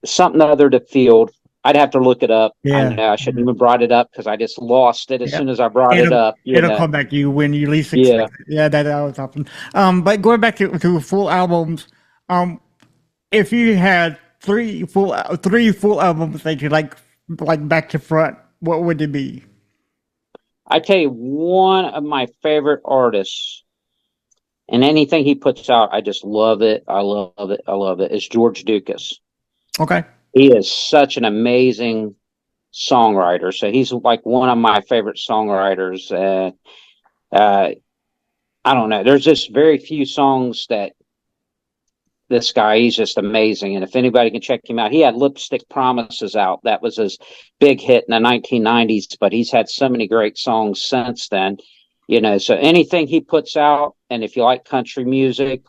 Speaker 2: something other the field. I'd have to look it up. I
Speaker 1: Yeah.
Speaker 2: know I shouldn't even brought it up because I just lost it as
Speaker 1: Yep.
Speaker 2: soon as I brought it
Speaker 1: It'll
Speaker 2: up. You
Speaker 1: it'll
Speaker 2: know,
Speaker 1: come back to you when you least
Speaker 2: yeah.
Speaker 1: expect it. Yeah, that always happens. But going back to full albums, um, if you had three full albums that you like back to front, what would it be?
Speaker 2: I tell you, one of my favorite artists, and anything he puts out, I just love it. I love it. I love it. Is George Lucas.
Speaker 1: Okay.
Speaker 2: He is such an amazing songwriter. So he's like one of my favorite songwriters. Uh, I don't know. There's just very few songs that this guy, he's just amazing. And if anybody can check him out, he had Lipstick Promises out. That was his big hit in the 1990s, but he's had so many great songs since then. You know, so anything he puts out, and if you like country music,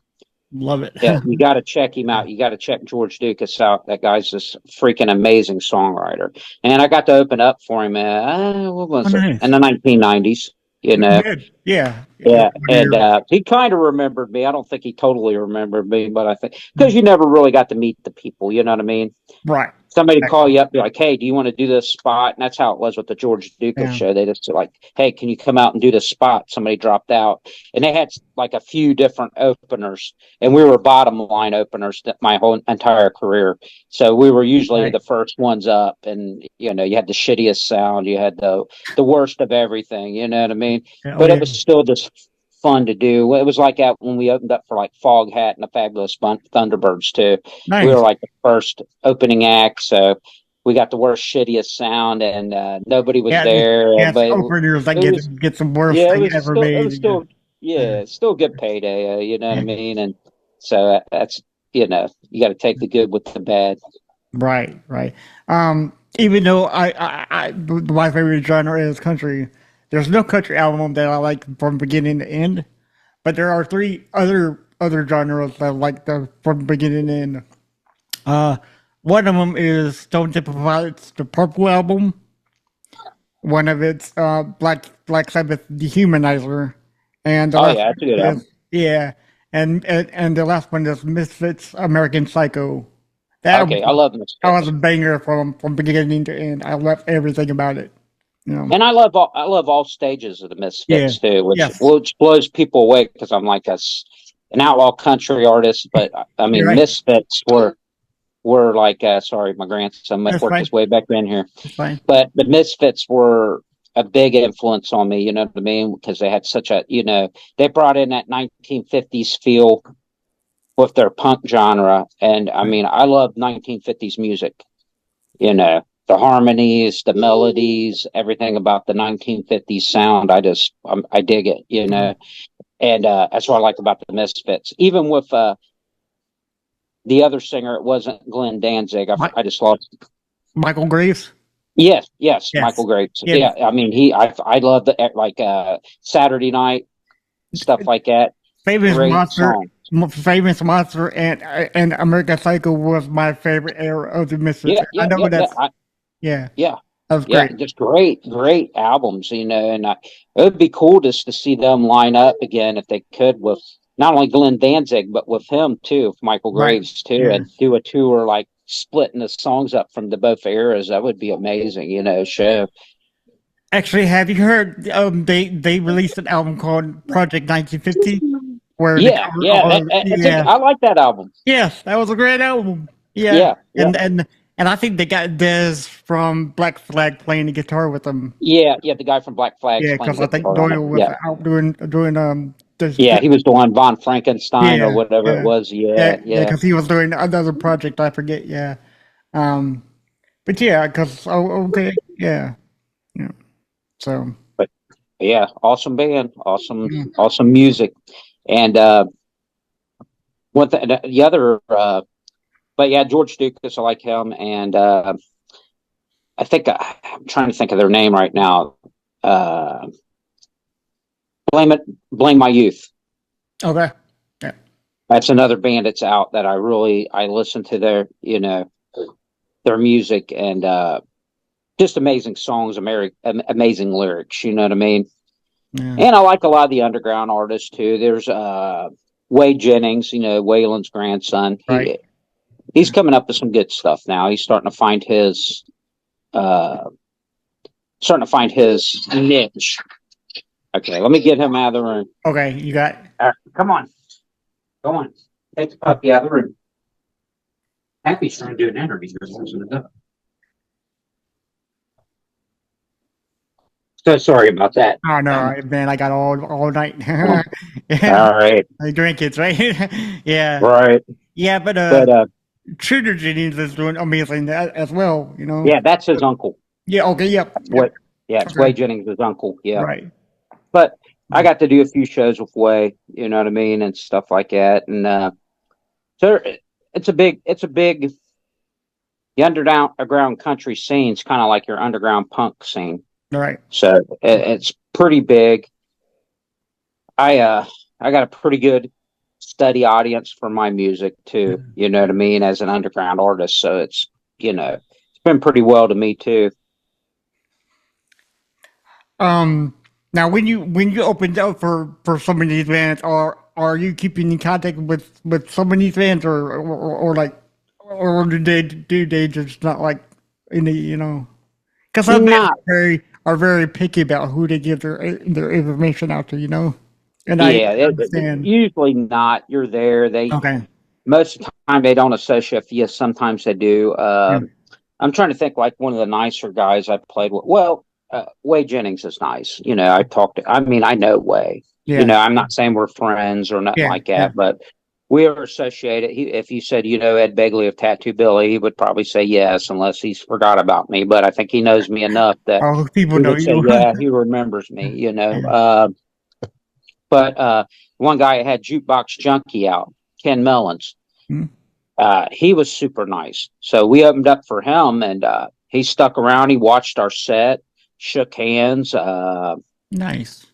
Speaker 1: Love it.
Speaker 2: yeah, you got to check him out. You got to check George Lucas out. That guy's just freaking amazing songwriter. And I got to open up for him. What
Speaker 1: Oh,
Speaker 2: was it? In
Speaker 1: nice.
Speaker 2: the 1990s. You
Speaker 1: You
Speaker 2: know,
Speaker 1: did. Yeah. Yeah.
Speaker 2: yeah, and he kind of remembered me. I don't think he totally remembered me, but I think because
Speaker 1: Mm.
Speaker 2: you never really got to meet the people. You know what I mean?
Speaker 1: Right.
Speaker 2: Somebody call you up, be like, "Hey, do you want to do this spot?" And that's how it was with the George Lucas
Speaker 1: Yeah.
Speaker 2: show. They just like, "Hey, can you come out and do this spot?" Somebody dropped out, and they had like a few different openers, and we were bottom line openers my whole entire career. So we were usually
Speaker 1: Right.
Speaker 2: the first ones up, and you know, you had the shittiest sound, you had the worst of everything. You know what I mean?
Speaker 1: Yeah, oh
Speaker 2: But it
Speaker 1: yeah.
Speaker 2: was still just fun to do. It was like that when we opened up for like Foghat and the Fabulous Thunderbirds too. We were
Speaker 1: Nice.
Speaker 2: like the first opening act, so we got the worst, shittiest sound, and nobody was
Speaker 1: Yeah.
Speaker 2: there.
Speaker 1: Yeah. It's
Speaker 2: But
Speaker 1: openers that
Speaker 2: it was,
Speaker 1: get some worst
Speaker 2: yeah,
Speaker 1: thing ever
Speaker 2: it
Speaker 1: made.
Speaker 2: was
Speaker 1: Yeah.
Speaker 2: still, yeah,
Speaker 1: Yeah.
Speaker 2: it's still good payday. You know what I
Speaker 1: Yeah.
Speaker 2: mean? And so that's, you know, you got to take the good with the bad.
Speaker 1: Right, right. Even though my favorite genre is country, there's no country album that I like from beginning to end. But there are three other genres that I like from beginning to end. Uh, One of them is Stone Temple Pilots, the Purple album. One of it's Black Sabbath, Dehumanizer, and the
Speaker 2: Oh
Speaker 1: last
Speaker 2: yeah,
Speaker 1: one
Speaker 2: that's a good album.
Speaker 1: is yeah, and the last one is Misfits, American Psycho. That
Speaker 2: Okay, I love
Speaker 1: that was
Speaker 2: Misfits.
Speaker 1: a banger from beginning to end. I love everything about it. You know.
Speaker 2: And I love all stages of the
Speaker 1: Yeah.
Speaker 2: Misfits too,
Speaker 1: Yes.
Speaker 2: which blows people away because I'm like an outlaw country artist, but I
Speaker 1: You're
Speaker 2: mean
Speaker 1: right.
Speaker 2: Misfits were like sorry, my grandson
Speaker 1: That's
Speaker 2: worked
Speaker 1: fine.
Speaker 2: his way back in here,
Speaker 1: That's fine.
Speaker 2: but the Misfits were a big influence on me. You know what I mean? Because they had such a they brought in that 1950s feel with their punk genre, and I
Speaker 1: Right.
Speaker 2: mean I love 1950s music. You know, the harmonies, the melodies, everything about the 1950s sound. I dig it, you
Speaker 1: Mhm.
Speaker 2: know, and that's what I like about the Misfits. Even with the other singer, it wasn't Glenn Danzig.
Speaker 1: Mi-
Speaker 2: I just lost.
Speaker 1: Michael Graves.
Speaker 2: Yes, yes, Michael
Speaker 1: Yes.
Speaker 2: Graves.
Speaker 1: Yeah.
Speaker 2: Yeah, I mean I love the like Saturday Night stuff like that.
Speaker 1: Famous
Speaker 2: Great
Speaker 1: Monster.
Speaker 2: song.
Speaker 1: Famous Monster and American Psycho was my favorite era of the Misfits.
Speaker 2: Yeah,
Speaker 1: I
Speaker 2: yeah,
Speaker 1: know
Speaker 2: yeah, yeah.
Speaker 1: that's yeah.
Speaker 2: Yeah,
Speaker 1: That was
Speaker 2: yeah,
Speaker 1: great.
Speaker 2: just great albums, you know, and it would be cool just to see them line up again if they could with not only Glenn Danzig but with him too, with Michael
Speaker 1: Right.
Speaker 2: Graves too,
Speaker 1: Yeah.
Speaker 2: and do a tour like splitting the songs up from the both eras. That would be amazing, you know. Show.
Speaker 1: Actually, have you heard? They released an album called Project 1950, where they
Speaker 2: Yeah,
Speaker 1: covered
Speaker 2: yeah,
Speaker 1: all. Yeah,
Speaker 2: I like that album.
Speaker 1: yes, that was a great album. Yeah,
Speaker 2: Yeah, yeah,
Speaker 1: and I think they got Dez from Black Flag playing the guitar with them.
Speaker 2: yeah, yeah. The guy from Black Flag's
Speaker 1: Yeah,
Speaker 2: playing
Speaker 1: because I think
Speaker 2: guitar on it.
Speaker 1: Doyle was
Speaker 2: Yeah,
Speaker 1: out doing
Speaker 2: yeah. He was doing Von Frankenstein or
Speaker 1: yeah,
Speaker 2: whatever it
Speaker 1: yeah,
Speaker 2: was. Yeah, yeah.
Speaker 1: because he was doing another project. I forget. Yeah, um, but yeah, because okay, yeah, yeah. So
Speaker 2: But yeah, awesome band,
Speaker 1: mm,
Speaker 2: awesome music, and the other, but yeah, George Lucas, I like him, and I think I'm trying to think of their name right now. Uh, blame it, blame my youth.
Speaker 1: okay, yeah,
Speaker 2: That's another band that's out that I listen to their their music and just amazing songs, amazing lyrics. You know what I mean?
Speaker 1: yeah,
Speaker 2: And I like a lot of the underground artists too. There's Wade Jennings, you know, Waylon's grandson.
Speaker 1: right,
Speaker 2: He's coming up with some good stuff now. He's starting to find his starting to find his niche. Okay, let me get him out of the room.
Speaker 1: Okay, you got.
Speaker 2: Come on. Go on. Take the puppy out of the room. Happy's trying to do an interview. So sorry about that.
Speaker 1: Oh no, man! I got all night.
Speaker 2: All
Speaker 1: Yeah,
Speaker 2: right.
Speaker 1: I drink it, right? Yeah,
Speaker 2: Right.
Speaker 1: yeah. But
Speaker 2: But
Speaker 1: Trader Jennings is doing amazing as well. You know.
Speaker 2: yeah, that's his uncle.
Speaker 1: Yeah. Okay. Yep.
Speaker 2: That's
Speaker 1: Yep.
Speaker 2: what. Yeah, it's
Speaker 1: Okay.
Speaker 2: Wade Jennings' uncle. Yeah.
Speaker 1: Right.
Speaker 2: But I got to do a few shows with Way, you know what I mean, and stuff like that. And so it's a big the underground country scene's kind of like your underground punk scene.
Speaker 1: All right.
Speaker 2: So it's pretty big. I got a pretty good steady audience for my music too. You know what I mean, as an underground artist. So it's been pretty well to me too.
Speaker 1: Now, when you opened up for some of these bands, are you keeping in contact with some of these bands, or like, or do they just not like any, you know? Because some bands
Speaker 2: Not
Speaker 1: are very picky about who they give their information out to, you know. And I
Speaker 2: Yeah,
Speaker 1: understand.
Speaker 2: usually not. You're there. They
Speaker 1: Okay.
Speaker 2: Most of the time they don't associate with you. Sometimes they do.
Speaker 1: Yeah.
Speaker 2: I'm trying to think like one of the nicer guys I played with. Well, Way Jennings is nice. I mean, I know Way.
Speaker 1: Yeah.
Speaker 2: I'm not saying we're friends or nothing
Speaker 1: Yeah.
Speaker 2: like
Speaker 1: Yeah.
Speaker 2: that, but we are associated. If you said, Ed Begley of Tattoo Billy, he would probably say yes, unless he's forgot about me. But I think he knows me enough that
Speaker 1: All those people
Speaker 2: he
Speaker 1: know
Speaker 2: would say,
Speaker 1: you.
Speaker 2: yeah, he remembers me.
Speaker 1: Yeah.
Speaker 2: But one guy had Jukebox Junkie out, Ken Mellons.
Speaker 1: Hmm.
Speaker 2: He was super nice. So we opened up for him, and he stuck around. He watched our set, shook hands.
Speaker 1: Nice.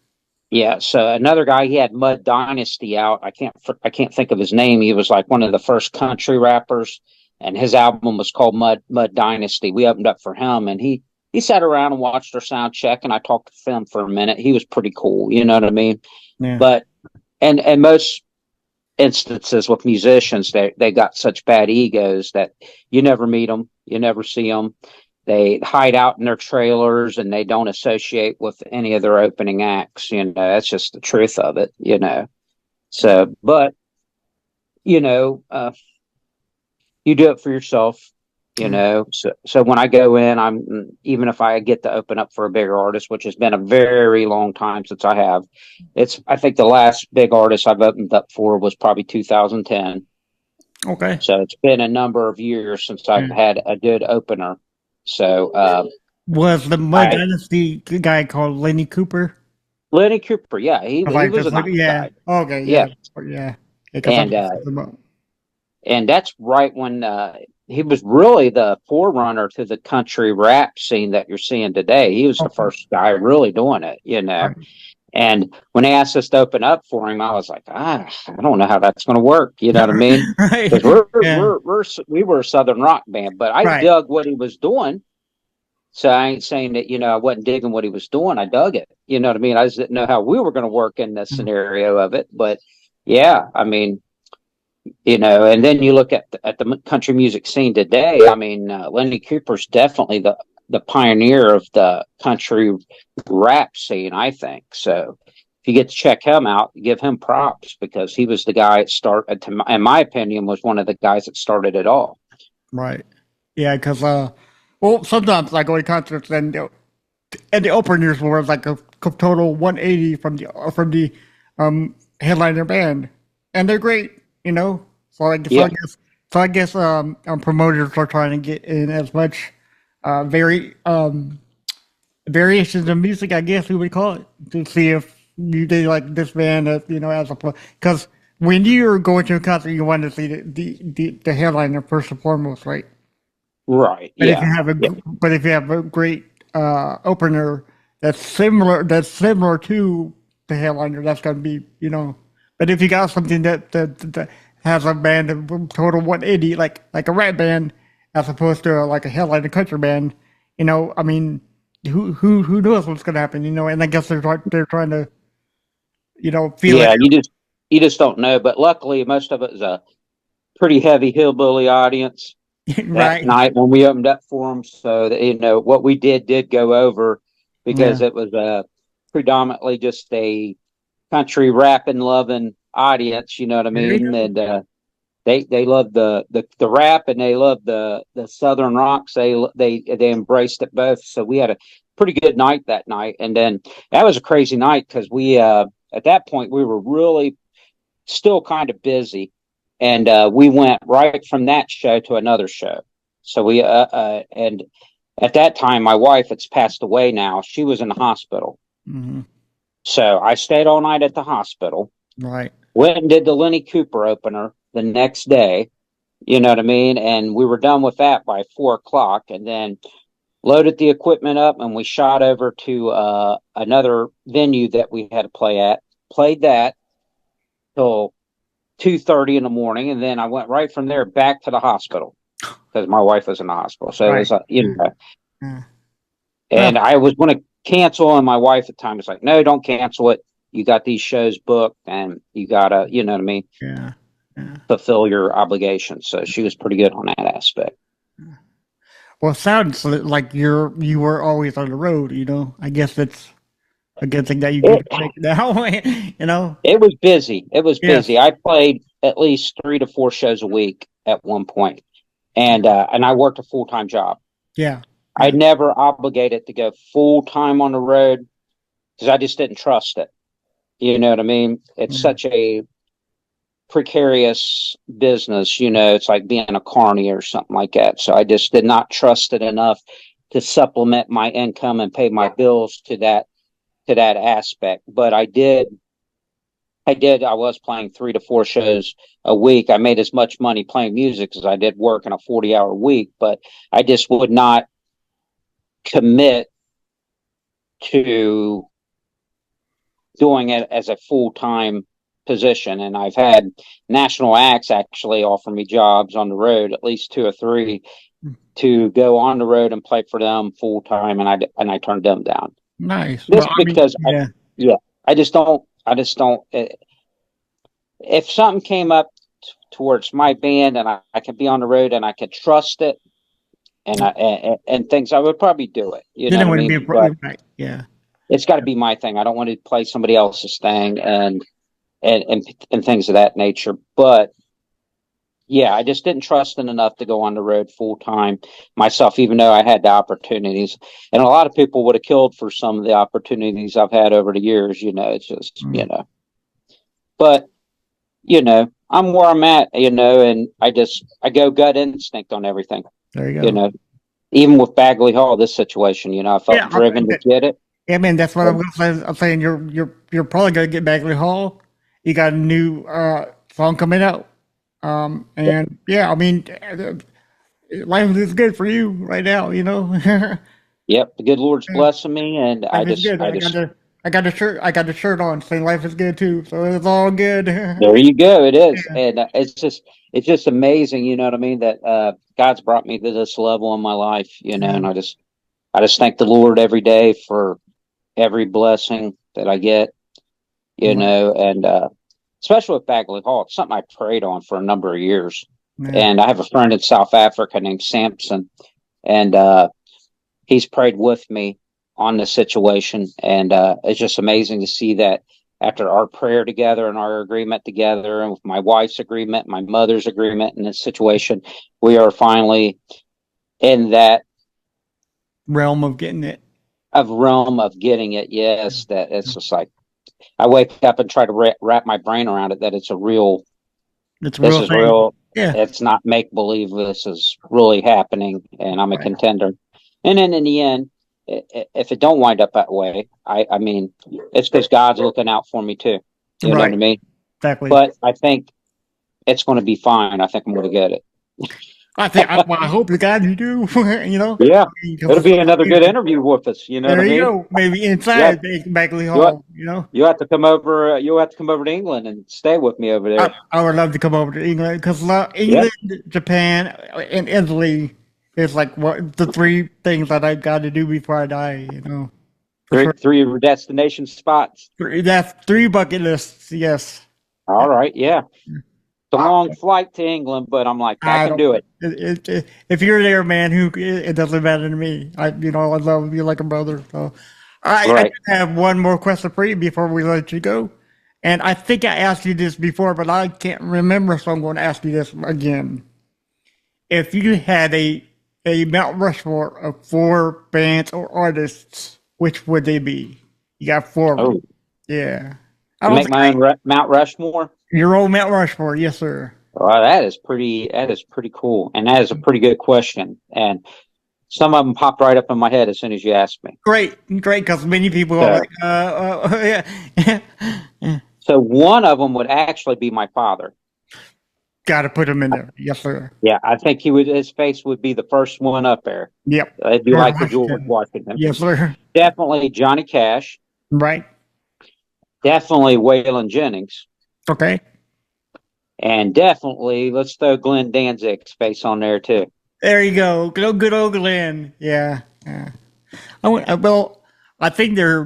Speaker 2: Yeah. So another guy, he had Mud Dynasty out. I can't think of his name. He was like one of the first country rappers, and his album was called Mud Dynasty. We opened up for him, and he sat around and watched our sound check, and I talked to him for a minute. He was pretty cool. You know what I mean?
Speaker 1: Yeah.
Speaker 2: But and most instances with musicians, they got such bad egos that you never meet them, you never see them. They hide out in their trailers and they don't associate with any of their opening acts. That's just the truth of it. So, but you know, uh, you do it for yourself.
Speaker 1: Yeah.
Speaker 2: So when I go in, even if I get to open up for a bigger artist, which has been a very long time since I think the last big artist I've opened up for was probably 2010.
Speaker 1: Okay.
Speaker 2: So it's been a number of years since I've
Speaker 1: Yeah.
Speaker 2: had a good opener. So
Speaker 1: Was the Mud
Speaker 2: I
Speaker 1: Dynasty guy called Lenny Cooper?
Speaker 2: Lenny Cooper, yeah,
Speaker 1: I
Speaker 2: he
Speaker 1: like
Speaker 2: was
Speaker 1: this.
Speaker 2: a
Speaker 1: Like,
Speaker 2: nice
Speaker 1: yeah.
Speaker 2: guy.
Speaker 1: Okay.
Speaker 2: Yeah,
Speaker 1: Yeah. Yeah. Because
Speaker 2: and that's right when he was really the forerunner to the country rap scene that you're seeing today. He was the
Speaker 1: okay.
Speaker 2: first guy really doing it.
Speaker 1: Right.
Speaker 2: And when they asked us to open up for him, I was like, I don't know how that's going to work. You know what I mean?
Speaker 1: Right.
Speaker 2: Because
Speaker 1: Yeah.
Speaker 2: we were a Southern rock band, but I
Speaker 1: Right.
Speaker 2: dug what he was doing. So I ain't saying that I wasn't digging what he was doing. I dug it. You know what I mean? I just didn't know how we were going to work in the
Speaker 1: Mm.
Speaker 2: scenario of it. But yeah, I mean, and then you look at the country music scene today. I mean, Lenny Cooper's definitely the pioneer of the country rap scene, I think. So if you get to check him out, give him props because he was the guy that started, in my opinion, was one of the guys that started it all.
Speaker 1: Right. Yeah. Because well, sometimes I go to concerts and the openers were like a total 180 from the headliner band, and they're great. You know.
Speaker 2: Yeah,
Speaker 1: So I guess promoters are trying to get in as much very variations of music, I guess we would call it, to see if they like this band as as a because when you're going to a concert, you want to see the headliner first and foremost, right?
Speaker 2: right.
Speaker 1: But if you
Speaker 2: Yeah,
Speaker 1: have a
Speaker 2: yeah,
Speaker 1: but if you have a great opener that's similar to the headliner, that's gonna be. But if you got something that has a band of total 180, like a rap band, as opposed to like a headliner country band, I mean, who knows what's gonna happen, And I guess they're trying to feel it
Speaker 2: yeah. You just don't know. But luckily, most of it is a pretty heavy hillbilly audience. that
Speaker 1: Right.
Speaker 2: night when we opened up for them. So that, what we did go over, because
Speaker 1: Yeah.
Speaker 2: it was predominantly just a country rapping loving audience. You know what I
Speaker 1: There you
Speaker 2: mean?
Speaker 1: go.
Speaker 2: And they loved the rap, and they loved the southern rocks. They embraced it both. So we had a pretty good night that night. And then that was a crazy night because we at that point we were really still kind of busy, and we went right from that show to another show. So and at that time my wife, it's passed away now, she was in the hospital.
Speaker 1: Hmm.
Speaker 2: So I stayed all night at the hospital,
Speaker 1: Right.
Speaker 2: went and did the Lenny Cooper opener the next day. You know what I mean? And we were done with that by 4 o'clock, and then loaded the equipment up, and we shot over to another venue that we had to play at. Played that till 2:30 in the morning, and then I went right from there back to the hospital because my wife was in the hospital. So it
Speaker 1: Right.
Speaker 2: was,
Speaker 1: Yeah.
Speaker 2: and
Speaker 1: Well,
Speaker 2: I was going to cancel, and my wife at the time was like, "No, don't cancel it. You got these shows booked, and you gotta, you know what I mean,
Speaker 1: yeah. Yeah.
Speaker 2: fulfill your obligations." So she was pretty good on that aspect.
Speaker 1: Well, it sounds like you were always on the road. I guess that's a good thing that you get
Speaker 2: It
Speaker 1: to make it now.
Speaker 2: it was busy. It was
Speaker 1: Yes.
Speaker 2: busy. I played at least 3 to 4 shows a week at one point, and I worked a full-time job.
Speaker 1: Yeah.
Speaker 2: I
Speaker 1: Yeah.
Speaker 2: never obligated to go full time on the road because I just didn't trust it. You know what I mean? It's
Speaker 1: Yeah.
Speaker 2: such a precarious business. It's like being a carny or something like that. So I just did not trust it enough to supplement my income and pay my bills to that aspect. But I did. I was playing 3 to 4 shows a week. I made as much money playing music as I did working a 40-hour week, but I just would not commit to doing it as a full-time position. And I've had national acts actually offer me jobs on the road, at least 2 or 3, to go on the road and play for them full-time, and I turned them down.
Speaker 1: Nice. Well,
Speaker 2: Just
Speaker 1: I mean,
Speaker 2: because
Speaker 1: yeah.
Speaker 2: yeah, I just don't if something came up towards my band, and I could be on the road and I could trust it, and things, I would probably do it. You
Speaker 1: Then
Speaker 2: know
Speaker 1: it
Speaker 2: what I
Speaker 1: wouldn't be
Speaker 2: mean? But
Speaker 1: right. Yeah.
Speaker 2: it's got to be my thing. I don't want to play somebody else's thing, and things of that nature. But yeah, I just didn't trust it enough to go on the road full time myself, even though I had the opportunities. And a lot of people would have killed for some of the opportunities I've had over the years. It's just,
Speaker 1: Mm.
Speaker 2: but I'm where I'm at, and I go gut instinct on everything,
Speaker 1: There you
Speaker 2: you
Speaker 1: go.
Speaker 2: know, even with Bagley Hall, this situation, I felt
Speaker 1: Yeah.
Speaker 2: driven to get it.
Speaker 1: Yeah, man, that's what I'm gonna say. I'm saying you're probably gonna get Bagley Hall. You got a new song coming out. And yeah, I mean, life is good for you right now.
Speaker 2: Yep. The good Lord's
Speaker 1: Yeah,
Speaker 2: blessing me. And
Speaker 1: life is good. I got a shirt on saying life is good too. So it's all good.
Speaker 2: there you go. It is.
Speaker 1: Yeah.
Speaker 2: And it's just amazing. You know what I mean? That God's brought me to this level in my life,
Speaker 1: Yeah.
Speaker 2: and I just thank the Lord every day for every blessing that I get,
Speaker 1: Right.
Speaker 2: and especially with Bagley Hall. It's something I prayed on for a number of years.
Speaker 1: Yeah.
Speaker 2: And I have a friend in South Africa named Samson, and he's prayed with me on the situation. And it's just amazing to see that after our prayer together and our agreement together, and with my wife's agreement, my mother's agreement in this situation, we are finally in that
Speaker 1: Realm of getting it.
Speaker 2: of realm of getting it. Yes, that it's just like I wake up and try to wrap my brain around it, that it's a real,
Speaker 1: It's a
Speaker 2: this
Speaker 1: real
Speaker 2: is
Speaker 1: thing.
Speaker 2: real.
Speaker 1: Yeah.
Speaker 2: It's not make believe. This is really happening, and I'm a
Speaker 1: Right.
Speaker 2: contender. And then in the end, if it don't wind up that way, I mean, it's because God's looking out for me too. You know what I
Speaker 1: Right.
Speaker 2: mean?
Speaker 1: Exactly.
Speaker 2: But I think it's going to be fine. I think I'm going to get it.
Speaker 1: Well, I hope to God you do.
Speaker 2: Yeah,
Speaker 1: Because
Speaker 2: it'll
Speaker 1: it's
Speaker 2: be
Speaker 1: so
Speaker 2: another good
Speaker 1: amazing.
Speaker 2: interview with us. You know what I
Speaker 1: There you
Speaker 2: mean?
Speaker 1: go. Maybe
Speaker 2: You have,
Speaker 1: inside Bagley
Speaker 2: you have,
Speaker 1: Hall.
Speaker 2: you have to come over. You have to come over to England and stay with me over there.
Speaker 1: I would love to come over to England because
Speaker 2: Yep.
Speaker 1: England, Japan, and Italy is like what the three things that I've got to do before I die. For
Speaker 2: Three,
Speaker 1: sure.
Speaker 2: three of your destination spots.
Speaker 1: That's three bucket lists. Yes.
Speaker 2: All right. Yeah. a long flight to England, but I'm like, I
Speaker 1: I
Speaker 2: can
Speaker 1: don't.
Speaker 2: do it.
Speaker 1: If you're there, man, it doesn't matter to me. I love you like a brother. So, I
Speaker 2: Right.
Speaker 1: do have one more question for you before we let you go, and I think I asked you this before, but I can't remember, so I'm going to ask you this again. If you had a Mount Rushmore of four bands or artists, which would they be? You got four of them.
Speaker 2: Oh,
Speaker 1: Yeah, I
Speaker 2: to
Speaker 1: don't
Speaker 2: make
Speaker 1: think
Speaker 2: my own Mount Rushmore.
Speaker 1: your old Mount Rushmore. Yes, sir.
Speaker 2: Well, that is pretty. That is pretty cool, and that is a pretty good question. And some of them popped right up in my head as soon as you asked me.
Speaker 1: Great, great, because many people are
Speaker 2: So,
Speaker 1: like, yeah.
Speaker 2: so one of them would actually be my father.
Speaker 1: Got to put him in there. Yes, sir.
Speaker 2: Yeah, I think he would. His face would be the first one up there.
Speaker 1: Yep.
Speaker 2: It'd be
Speaker 1: George
Speaker 2: like the George
Speaker 1: Washington.
Speaker 2: Washington.
Speaker 1: Yes, sir.
Speaker 2: Definitely Johnny Cash.
Speaker 1: Right.
Speaker 2: Definitely Waylon Jennings.
Speaker 1: Okay.
Speaker 2: And definitely, let's throw Glenn Danzig's face on there too.
Speaker 1: There you go. Good old Glenn. Yeah. Yeah. Well, I think they're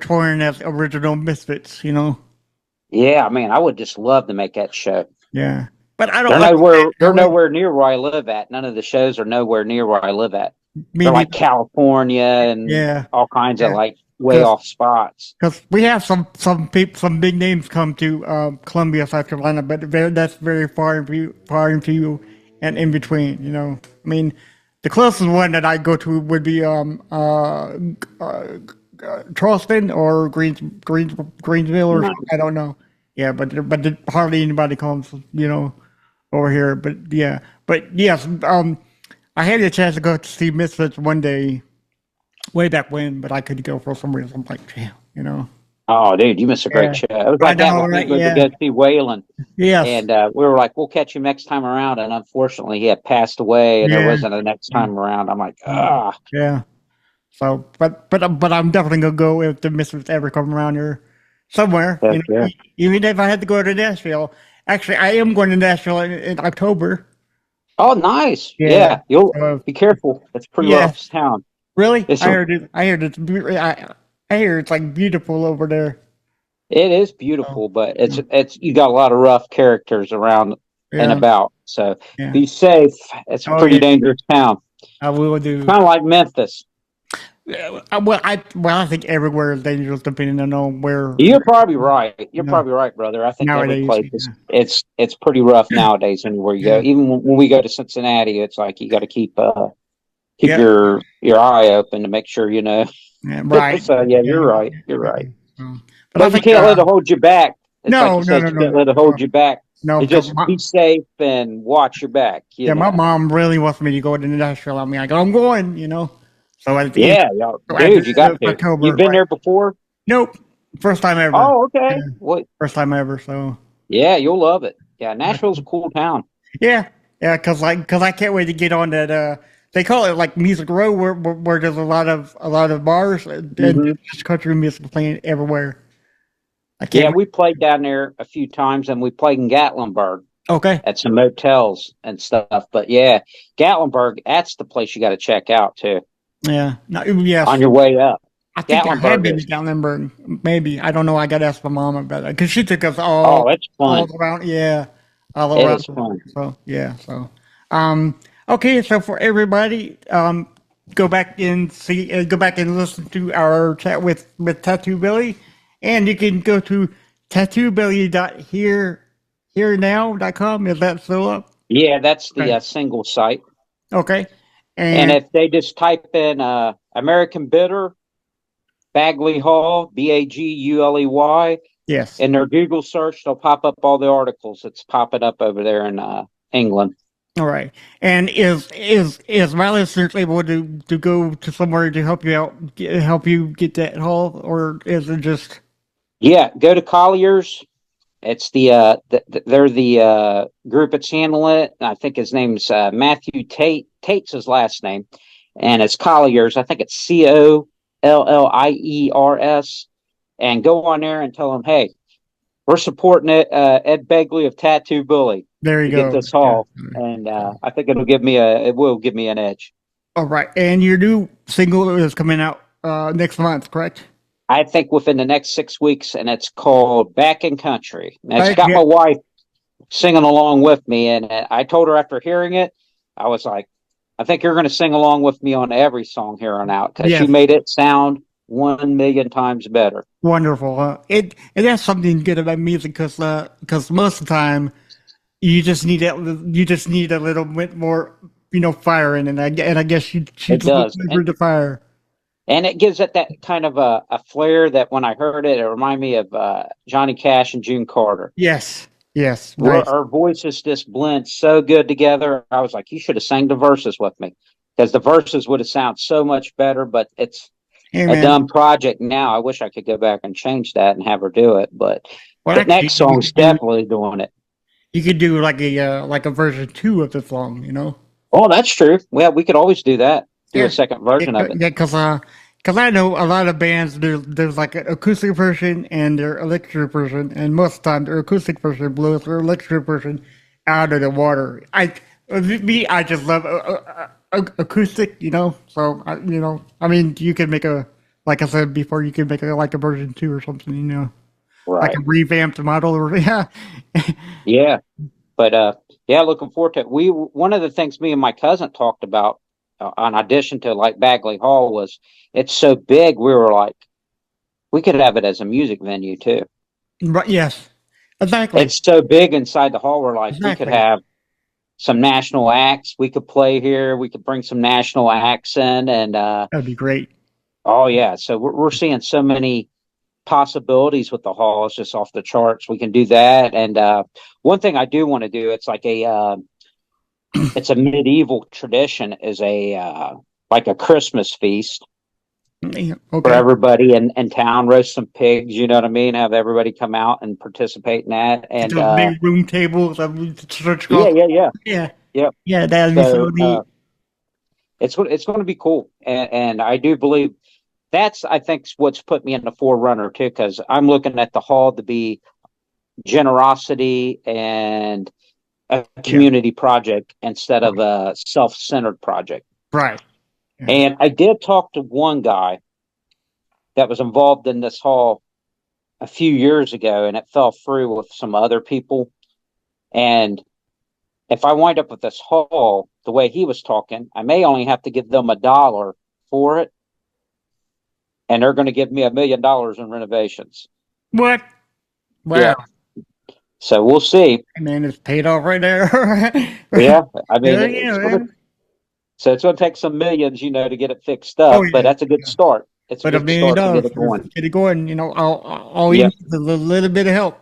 Speaker 1: touring as original Misfits.
Speaker 2: Yeah, man, I would just love to make that show.
Speaker 1: Yeah. But I don't
Speaker 2: They're
Speaker 1: like
Speaker 2: nowhere. They're
Speaker 1: really,
Speaker 2: nowhere near where I live at. None of the shows are nowhere near where I live at.
Speaker 1: me
Speaker 2: They're like
Speaker 1: neither.
Speaker 2: California and
Speaker 1: Yeah.
Speaker 2: all kinds of
Speaker 1: Yeah.
Speaker 2: like way off spots.
Speaker 1: Because we have some people, some big names come to Columbia, South Carolina, but that's very far and few, and in between. I mean, the closest one that I go to would be Charleston or Greensville or
Speaker 2: Nice.
Speaker 1: something. I don't know. Yeah, but hardly anybody comes, over here. But yeah, but yes, I had a chance to go to see Misfits one day, way back when, but I couldn't go for some reason. I'm like, damn.
Speaker 2: Oh, dude, you missed a great
Speaker 1: Yeah,
Speaker 2: show. It was
Speaker 1: I
Speaker 2: like that
Speaker 1: know,
Speaker 2: with me
Speaker 1: right?
Speaker 2: going to
Speaker 1: Yeah,
Speaker 2: go see Waylon.
Speaker 1: yes,
Speaker 2: And we were like, we'll catch him next time around. And unfortunately, he had passed away and there
Speaker 1: yeah,
Speaker 2: wasn't a next
Speaker 1: yeah,
Speaker 2: time around. I'm like,
Speaker 1: yeah.
Speaker 2: ah.
Speaker 1: Yeah. So, but I'm definitely gonna go if the Misfits ever come around here somewhere.
Speaker 2: Heck yeah.
Speaker 1: Even if I had to go to Nashville. Actually, I am going to Nashville in October.
Speaker 2: Oh, nice.
Speaker 1: Yeah.
Speaker 2: Yeah, you'll
Speaker 1: So,
Speaker 2: be careful. It's a pretty
Speaker 1: yeah.
Speaker 2: rough town.
Speaker 1: Really?
Speaker 2: It's
Speaker 1: I
Speaker 2: a,
Speaker 1: heard it. I heard it's. I hear it's like beautiful over there.
Speaker 2: it is
Speaker 1: So,
Speaker 2: beautiful, but it's you got a lot of rough characters around and
Speaker 1: yeah.
Speaker 2: about. So
Speaker 1: Yeah.
Speaker 2: be safe. It's a
Speaker 1: Oh
Speaker 2: pretty
Speaker 1: yeah.
Speaker 2: dangerous town.
Speaker 1: I will do.
Speaker 2: Kind of like Memphis.
Speaker 1: Yeah, I think everywhere is dangerous depending on where
Speaker 2: You're probably right.
Speaker 1: you
Speaker 2: You're
Speaker 1: know
Speaker 2: probably right, brother. I think every
Speaker 1: nowadays.
Speaker 2: place is it's pretty rough nowadays anywhere you go.
Speaker 1: Yeah.
Speaker 2: Even when we go to Cincinnati, it's like you got to keep
Speaker 1: Yeah.
Speaker 2: your eye open to make sure you know.
Speaker 1: Yeah. Right.
Speaker 2: So yeah,
Speaker 1: Yeah.
Speaker 2: you're right. You're right.
Speaker 1: But I
Speaker 2: But you
Speaker 1: think
Speaker 2: can't let it hold you back. It's like
Speaker 1: no,
Speaker 2: you
Speaker 1: no,
Speaker 2: said,
Speaker 1: no,
Speaker 2: you
Speaker 1: no,
Speaker 2: can't
Speaker 1: no,
Speaker 2: let it
Speaker 1: no,
Speaker 2: hold you back.
Speaker 1: no,
Speaker 2: You
Speaker 1: because
Speaker 2: just be safe and watch your back.
Speaker 1: yeah, my mom really wants me to go to Nashville. I mean, I go, I'm going. So at the end,
Speaker 2: Yeah,
Speaker 1: so at
Speaker 2: dude,
Speaker 1: the
Speaker 2: you
Speaker 1: end
Speaker 2: got
Speaker 1: of
Speaker 2: to.
Speaker 1: October,
Speaker 2: You've been
Speaker 1: right?
Speaker 2: there before?
Speaker 1: Nope, first time ever.
Speaker 2: Oh,
Speaker 1: Yeah,
Speaker 2: okay. Well,
Speaker 1: first time ever. So
Speaker 2: yeah, you'll love it. Yeah, Nashville's a cool town.
Speaker 1: yeah, yeah, because I can't wait to get on that. They call it like Music Row, where there's a lot of bars and
Speaker 2: Hmm.
Speaker 1: just country music playing everywhere. I can't
Speaker 2: Yeah,
Speaker 1: wait.
Speaker 2: we played down there a few times, and we played in Gatlinburg
Speaker 1: Okay,
Speaker 2: at some motels and stuff. But yeah, Gatlinburg, that's the place you got to check out too
Speaker 1: yeah, no, yes.
Speaker 2: on your way up.
Speaker 1: I think I have
Speaker 2: Gatlinburg
Speaker 1: been to
Speaker 2: is,
Speaker 1: Gatlinburg. Maybe I don't know. I got to ask my mom about that because she took us
Speaker 2: oh, it's
Speaker 1: all
Speaker 2: fun.
Speaker 1: around. Yeah, all
Speaker 2: It
Speaker 1: around.
Speaker 2: is fun.
Speaker 1: So yeah. So okay. So for everybody, go back and listen to our chat with Tattoo Billy, and you can go to tattoobilly.herenow.com. Is that still up?
Speaker 2: Yeah, that's the
Speaker 1: Okay.
Speaker 2: single site.
Speaker 1: Okay.
Speaker 2: And
Speaker 1: And
Speaker 2: if they just type in American Bitter, Bagley Hall, Baguley,
Speaker 1: yes.
Speaker 2: in their Google search, they'll pop up all the articles that's popping up over there in England.
Speaker 1: All right. And is my listeners able to go to somewhere to help you out, help you get that haul, or is it just
Speaker 2: Yeah, go to Collier's. It's they're the group that's handling it. I think his name's Matthew Tate. Tate's his last name, and it's Collier's. I think it's Colliers. And go on there and tell them, hey, we're supporting it, Ed Begley of Tattoo Bully
Speaker 1: there you
Speaker 2: to get
Speaker 1: go?
Speaker 2: this
Speaker 1: Yeah.
Speaker 2: haul, and I think it will give me an edge.
Speaker 1: All right. And your new single is coming out next month, correct?
Speaker 2: I think within the next 6 weeks, and it's called Back in Country. And it's
Speaker 1: Right.
Speaker 2: got
Speaker 1: Yeah.
Speaker 2: my wife singing along with me. And I told her after hearing it, I was like, I think you're going to sing along with me on every song here on out because you
Speaker 1: Yes.
Speaker 2: made it sound 1,000,000 times better.
Speaker 1: Wonderful. It has something good about music because most of the time you just need a little bit more fire in it. And I guess she
Speaker 2: It
Speaker 1: just
Speaker 2: does.
Speaker 1: delivered the fire.
Speaker 2: And it gives it that kind of a flair that when I heard it, it reminded me of Johnny Cash and June Carter.
Speaker 1: Yes. Yes.
Speaker 2: Where
Speaker 1: Nice.
Speaker 2: our voices just blend so good together. I was like, you should have sang the verses with me because the verses would have sounded so much better. But it's
Speaker 1: Hey
Speaker 2: a
Speaker 1: man.
Speaker 2: done project now. I wish I could go back and change that and have her do it. But
Speaker 1: Well,
Speaker 2: the
Speaker 1: actually,
Speaker 2: next song's definitely doing it.
Speaker 1: you could do like a version 2 of the song. You know.
Speaker 2: Oh, that's true. Well, we could always do that. Do a
Speaker 1: Yeah.
Speaker 2: second version of it.
Speaker 1: Yeah. Because I know a lot of bands. There's like an acoustic version and their electric version, and most of the time their acoustic version blows their electric version out of the water. I just love acoustic. So I mean, you can make like I said before, you can make like a version 2 or something. Like
Speaker 2: Right.
Speaker 1: a revamped model or yeah.
Speaker 2: Yeah. But yeah, looking forward to it. One of the things me and my cousin talked about on audition to like Bagley Hall was it's so big. We were like, we could have it as a music venue too.
Speaker 1: Right. Yes. Exactly.
Speaker 2: It's so big inside the hall. We're like, we could
Speaker 1: Exactly.
Speaker 2: have some national acts. We could play here. We could bring some national acts in, and
Speaker 1: That'd be great.
Speaker 2: oh yeah. So we're seeing so many possibilities with the hall. It's just off the charts. We can do that, and one thing I do want to do. It's like it's a medieval tradition. Is a like a Christmas feast
Speaker 1: Yeah,
Speaker 2: for
Speaker 1: okay.
Speaker 2: everybody in town. Roast some pigs. You know what I mean? Have everybody come out and participate in that,
Speaker 1: Get
Speaker 2: and
Speaker 1: those big room tables that we church
Speaker 2: yeah,
Speaker 1: calls.
Speaker 2: yeah, yeah.
Speaker 1: Yeah.
Speaker 2: Yep.
Speaker 1: Yeah, that'd be so
Speaker 2: So
Speaker 1: neat.
Speaker 2: it's going to be cool, and I do believe that's I think what's put me in the forerunner too, because I'm looking at the hall to be generosity and a
Speaker 1: Yeah.
Speaker 2: community project instead of a self-centered project.
Speaker 1: Right. Yeah.
Speaker 2: And I did talk to one guy that was involved in this hall a few years ago, and it fell through with some other people. And if I wind up with this hall the way he was talking, I may only have to give them $1 for it, and they're going to give me $1,000,000 in renovations.
Speaker 1: What?
Speaker 2: Yeah.
Speaker 1: Wow.
Speaker 2: So we'll see.
Speaker 1: Hey, man, it's paid off right there.
Speaker 2: Yeah. I mean,
Speaker 1: Yeah, yeah, man.
Speaker 2: it's going to take some millions, to get it fixed
Speaker 1: Oh
Speaker 2: up, but
Speaker 1: yeah.
Speaker 2: that's a good start. It's a
Speaker 1: But a
Speaker 2: good
Speaker 1: million
Speaker 2: start to get
Speaker 1: dollars
Speaker 2: it going.
Speaker 1: to get it going, all you
Speaker 2: Yep.
Speaker 1: need is a little bit of help.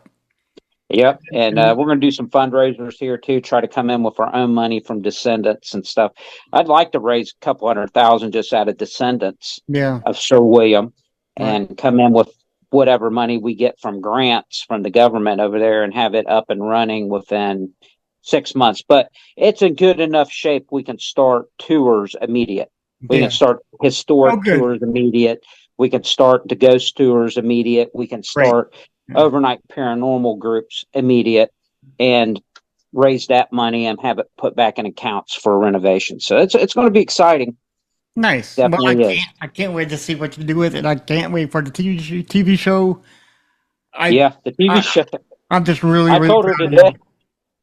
Speaker 2: Yep. And
Speaker 1: And
Speaker 2: we're going to do some fundraisers here too, try to come in with our own money from descendants and stuff. I'd like to raise a couple 100,000 just out of descendants
Speaker 1: yeah,
Speaker 2: of Sir William
Speaker 1: right.
Speaker 2: and come in with whatever money we get from grants from the government over there and have it up and running within 6 months. But it's in good enough shape we can start tours immediate. We can
Speaker 1: Yeah.
Speaker 2: start
Speaker 1: Oh,
Speaker 2: historic
Speaker 1: good.
Speaker 2: tours immediate. We can start the ghost tours immediate. We can
Speaker 1: Great.
Speaker 2: start
Speaker 1: Yeah.
Speaker 2: overnight paranormal groups immediate and raise that money and have it put back in accounts for renovation. So it's going to be exciting.
Speaker 1: Nice. Well,
Speaker 2: Definitely is.
Speaker 1: I can't wait to see what you do with it. I can't wait for the TV show. I,
Speaker 2: Yeah, the TV
Speaker 1: I,
Speaker 2: show.
Speaker 1: I'm just really,
Speaker 2: I
Speaker 1: really
Speaker 2: told her
Speaker 1: proud of
Speaker 2: today.
Speaker 1: you.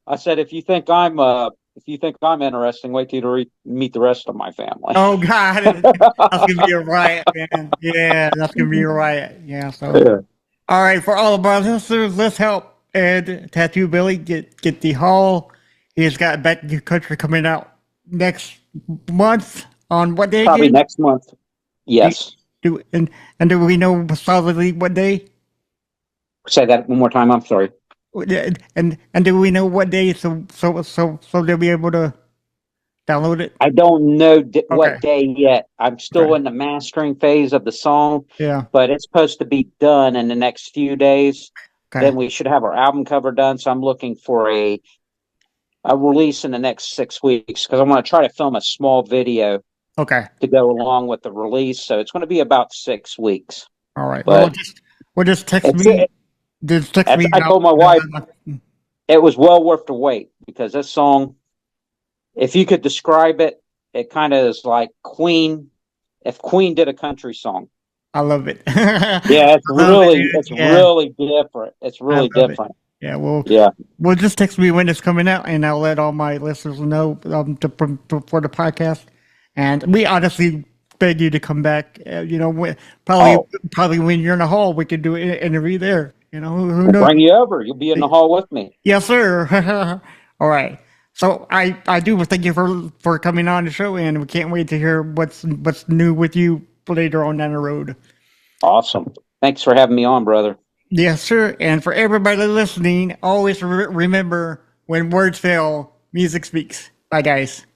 Speaker 2: I said, if you think I'm interesting, wait till you meet the rest of my family.
Speaker 1: Oh God, that's gonna be a riot, man. Yeah, that's gonna be a riot. Yeah. So,
Speaker 2: Yeah.
Speaker 1: all right, for all of our listeners, let's help Ed Tattoo Billy get the hall. He's got Back to the Country coming out next month. On what day
Speaker 2: Probably
Speaker 1: again?
Speaker 2: next month.
Speaker 1: Do,
Speaker 2: Yes.
Speaker 1: and do we know solidly what day?
Speaker 2: Say that one more time. I'm sorry.
Speaker 1: And do we know what day? So they'll be able to download it.
Speaker 2: I don't know
Speaker 1: Okay.
Speaker 2: what day yet. I'm still
Speaker 1: Okay.
Speaker 2: in the mastering phase of the song,
Speaker 1: Yeah.
Speaker 2: but it's supposed to be done in the next few days.
Speaker 1: Okay.
Speaker 2: Then we should have our album cover done. So I'm looking for a release in the next 6 weeks because I want to try to film a small video
Speaker 1: Okay.
Speaker 2: to go along with the release. So it's going to be about 6 weeks.
Speaker 1: All right.
Speaker 2: But
Speaker 1: Well, just text
Speaker 2: it's
Speaker 1: me. Just text me.
Speaker 2: I told my wife it was well worth the wait because this song, if you could describe it, it kind of is like Queen. If Queen did a country song,
Speaker 1: I love it.
Speaker 2: yeah,
Speaker 1: I love it, dude.
Speaker 2: it's
Speaker 1: Yeah,
Speaker 2: really different. It's
Speaker 1: I
Speaker 2: really
Speaker 1: love it.
Speaker 2: different.
Speaker 1: Yeah, well,
Speaker 2: Yeah.
Speaker 1: well, just text me when it's coming out, and I'll let all my listeners know for the podcast. And we honestly beg you to come back. Probably
Speaker 2: Oh,
Speaker 1: probably when you're in the hall, we could do an interview there. Who
Speaker 2: we'll
Speaker 1: knows?
Speaker 2: bring you over. You'll be in the hall with me.
Speaker 1: Yes, sir. All right. So I do thank you for coming on the show, and we can't wait to hear what's new with you later on down the road.
Speaker 2: Awesome. Thanks for having me on, brother.
Speaker 1: Yes, sir. And for everybody listening, always remember when words fail, music speaks. Bye, guys.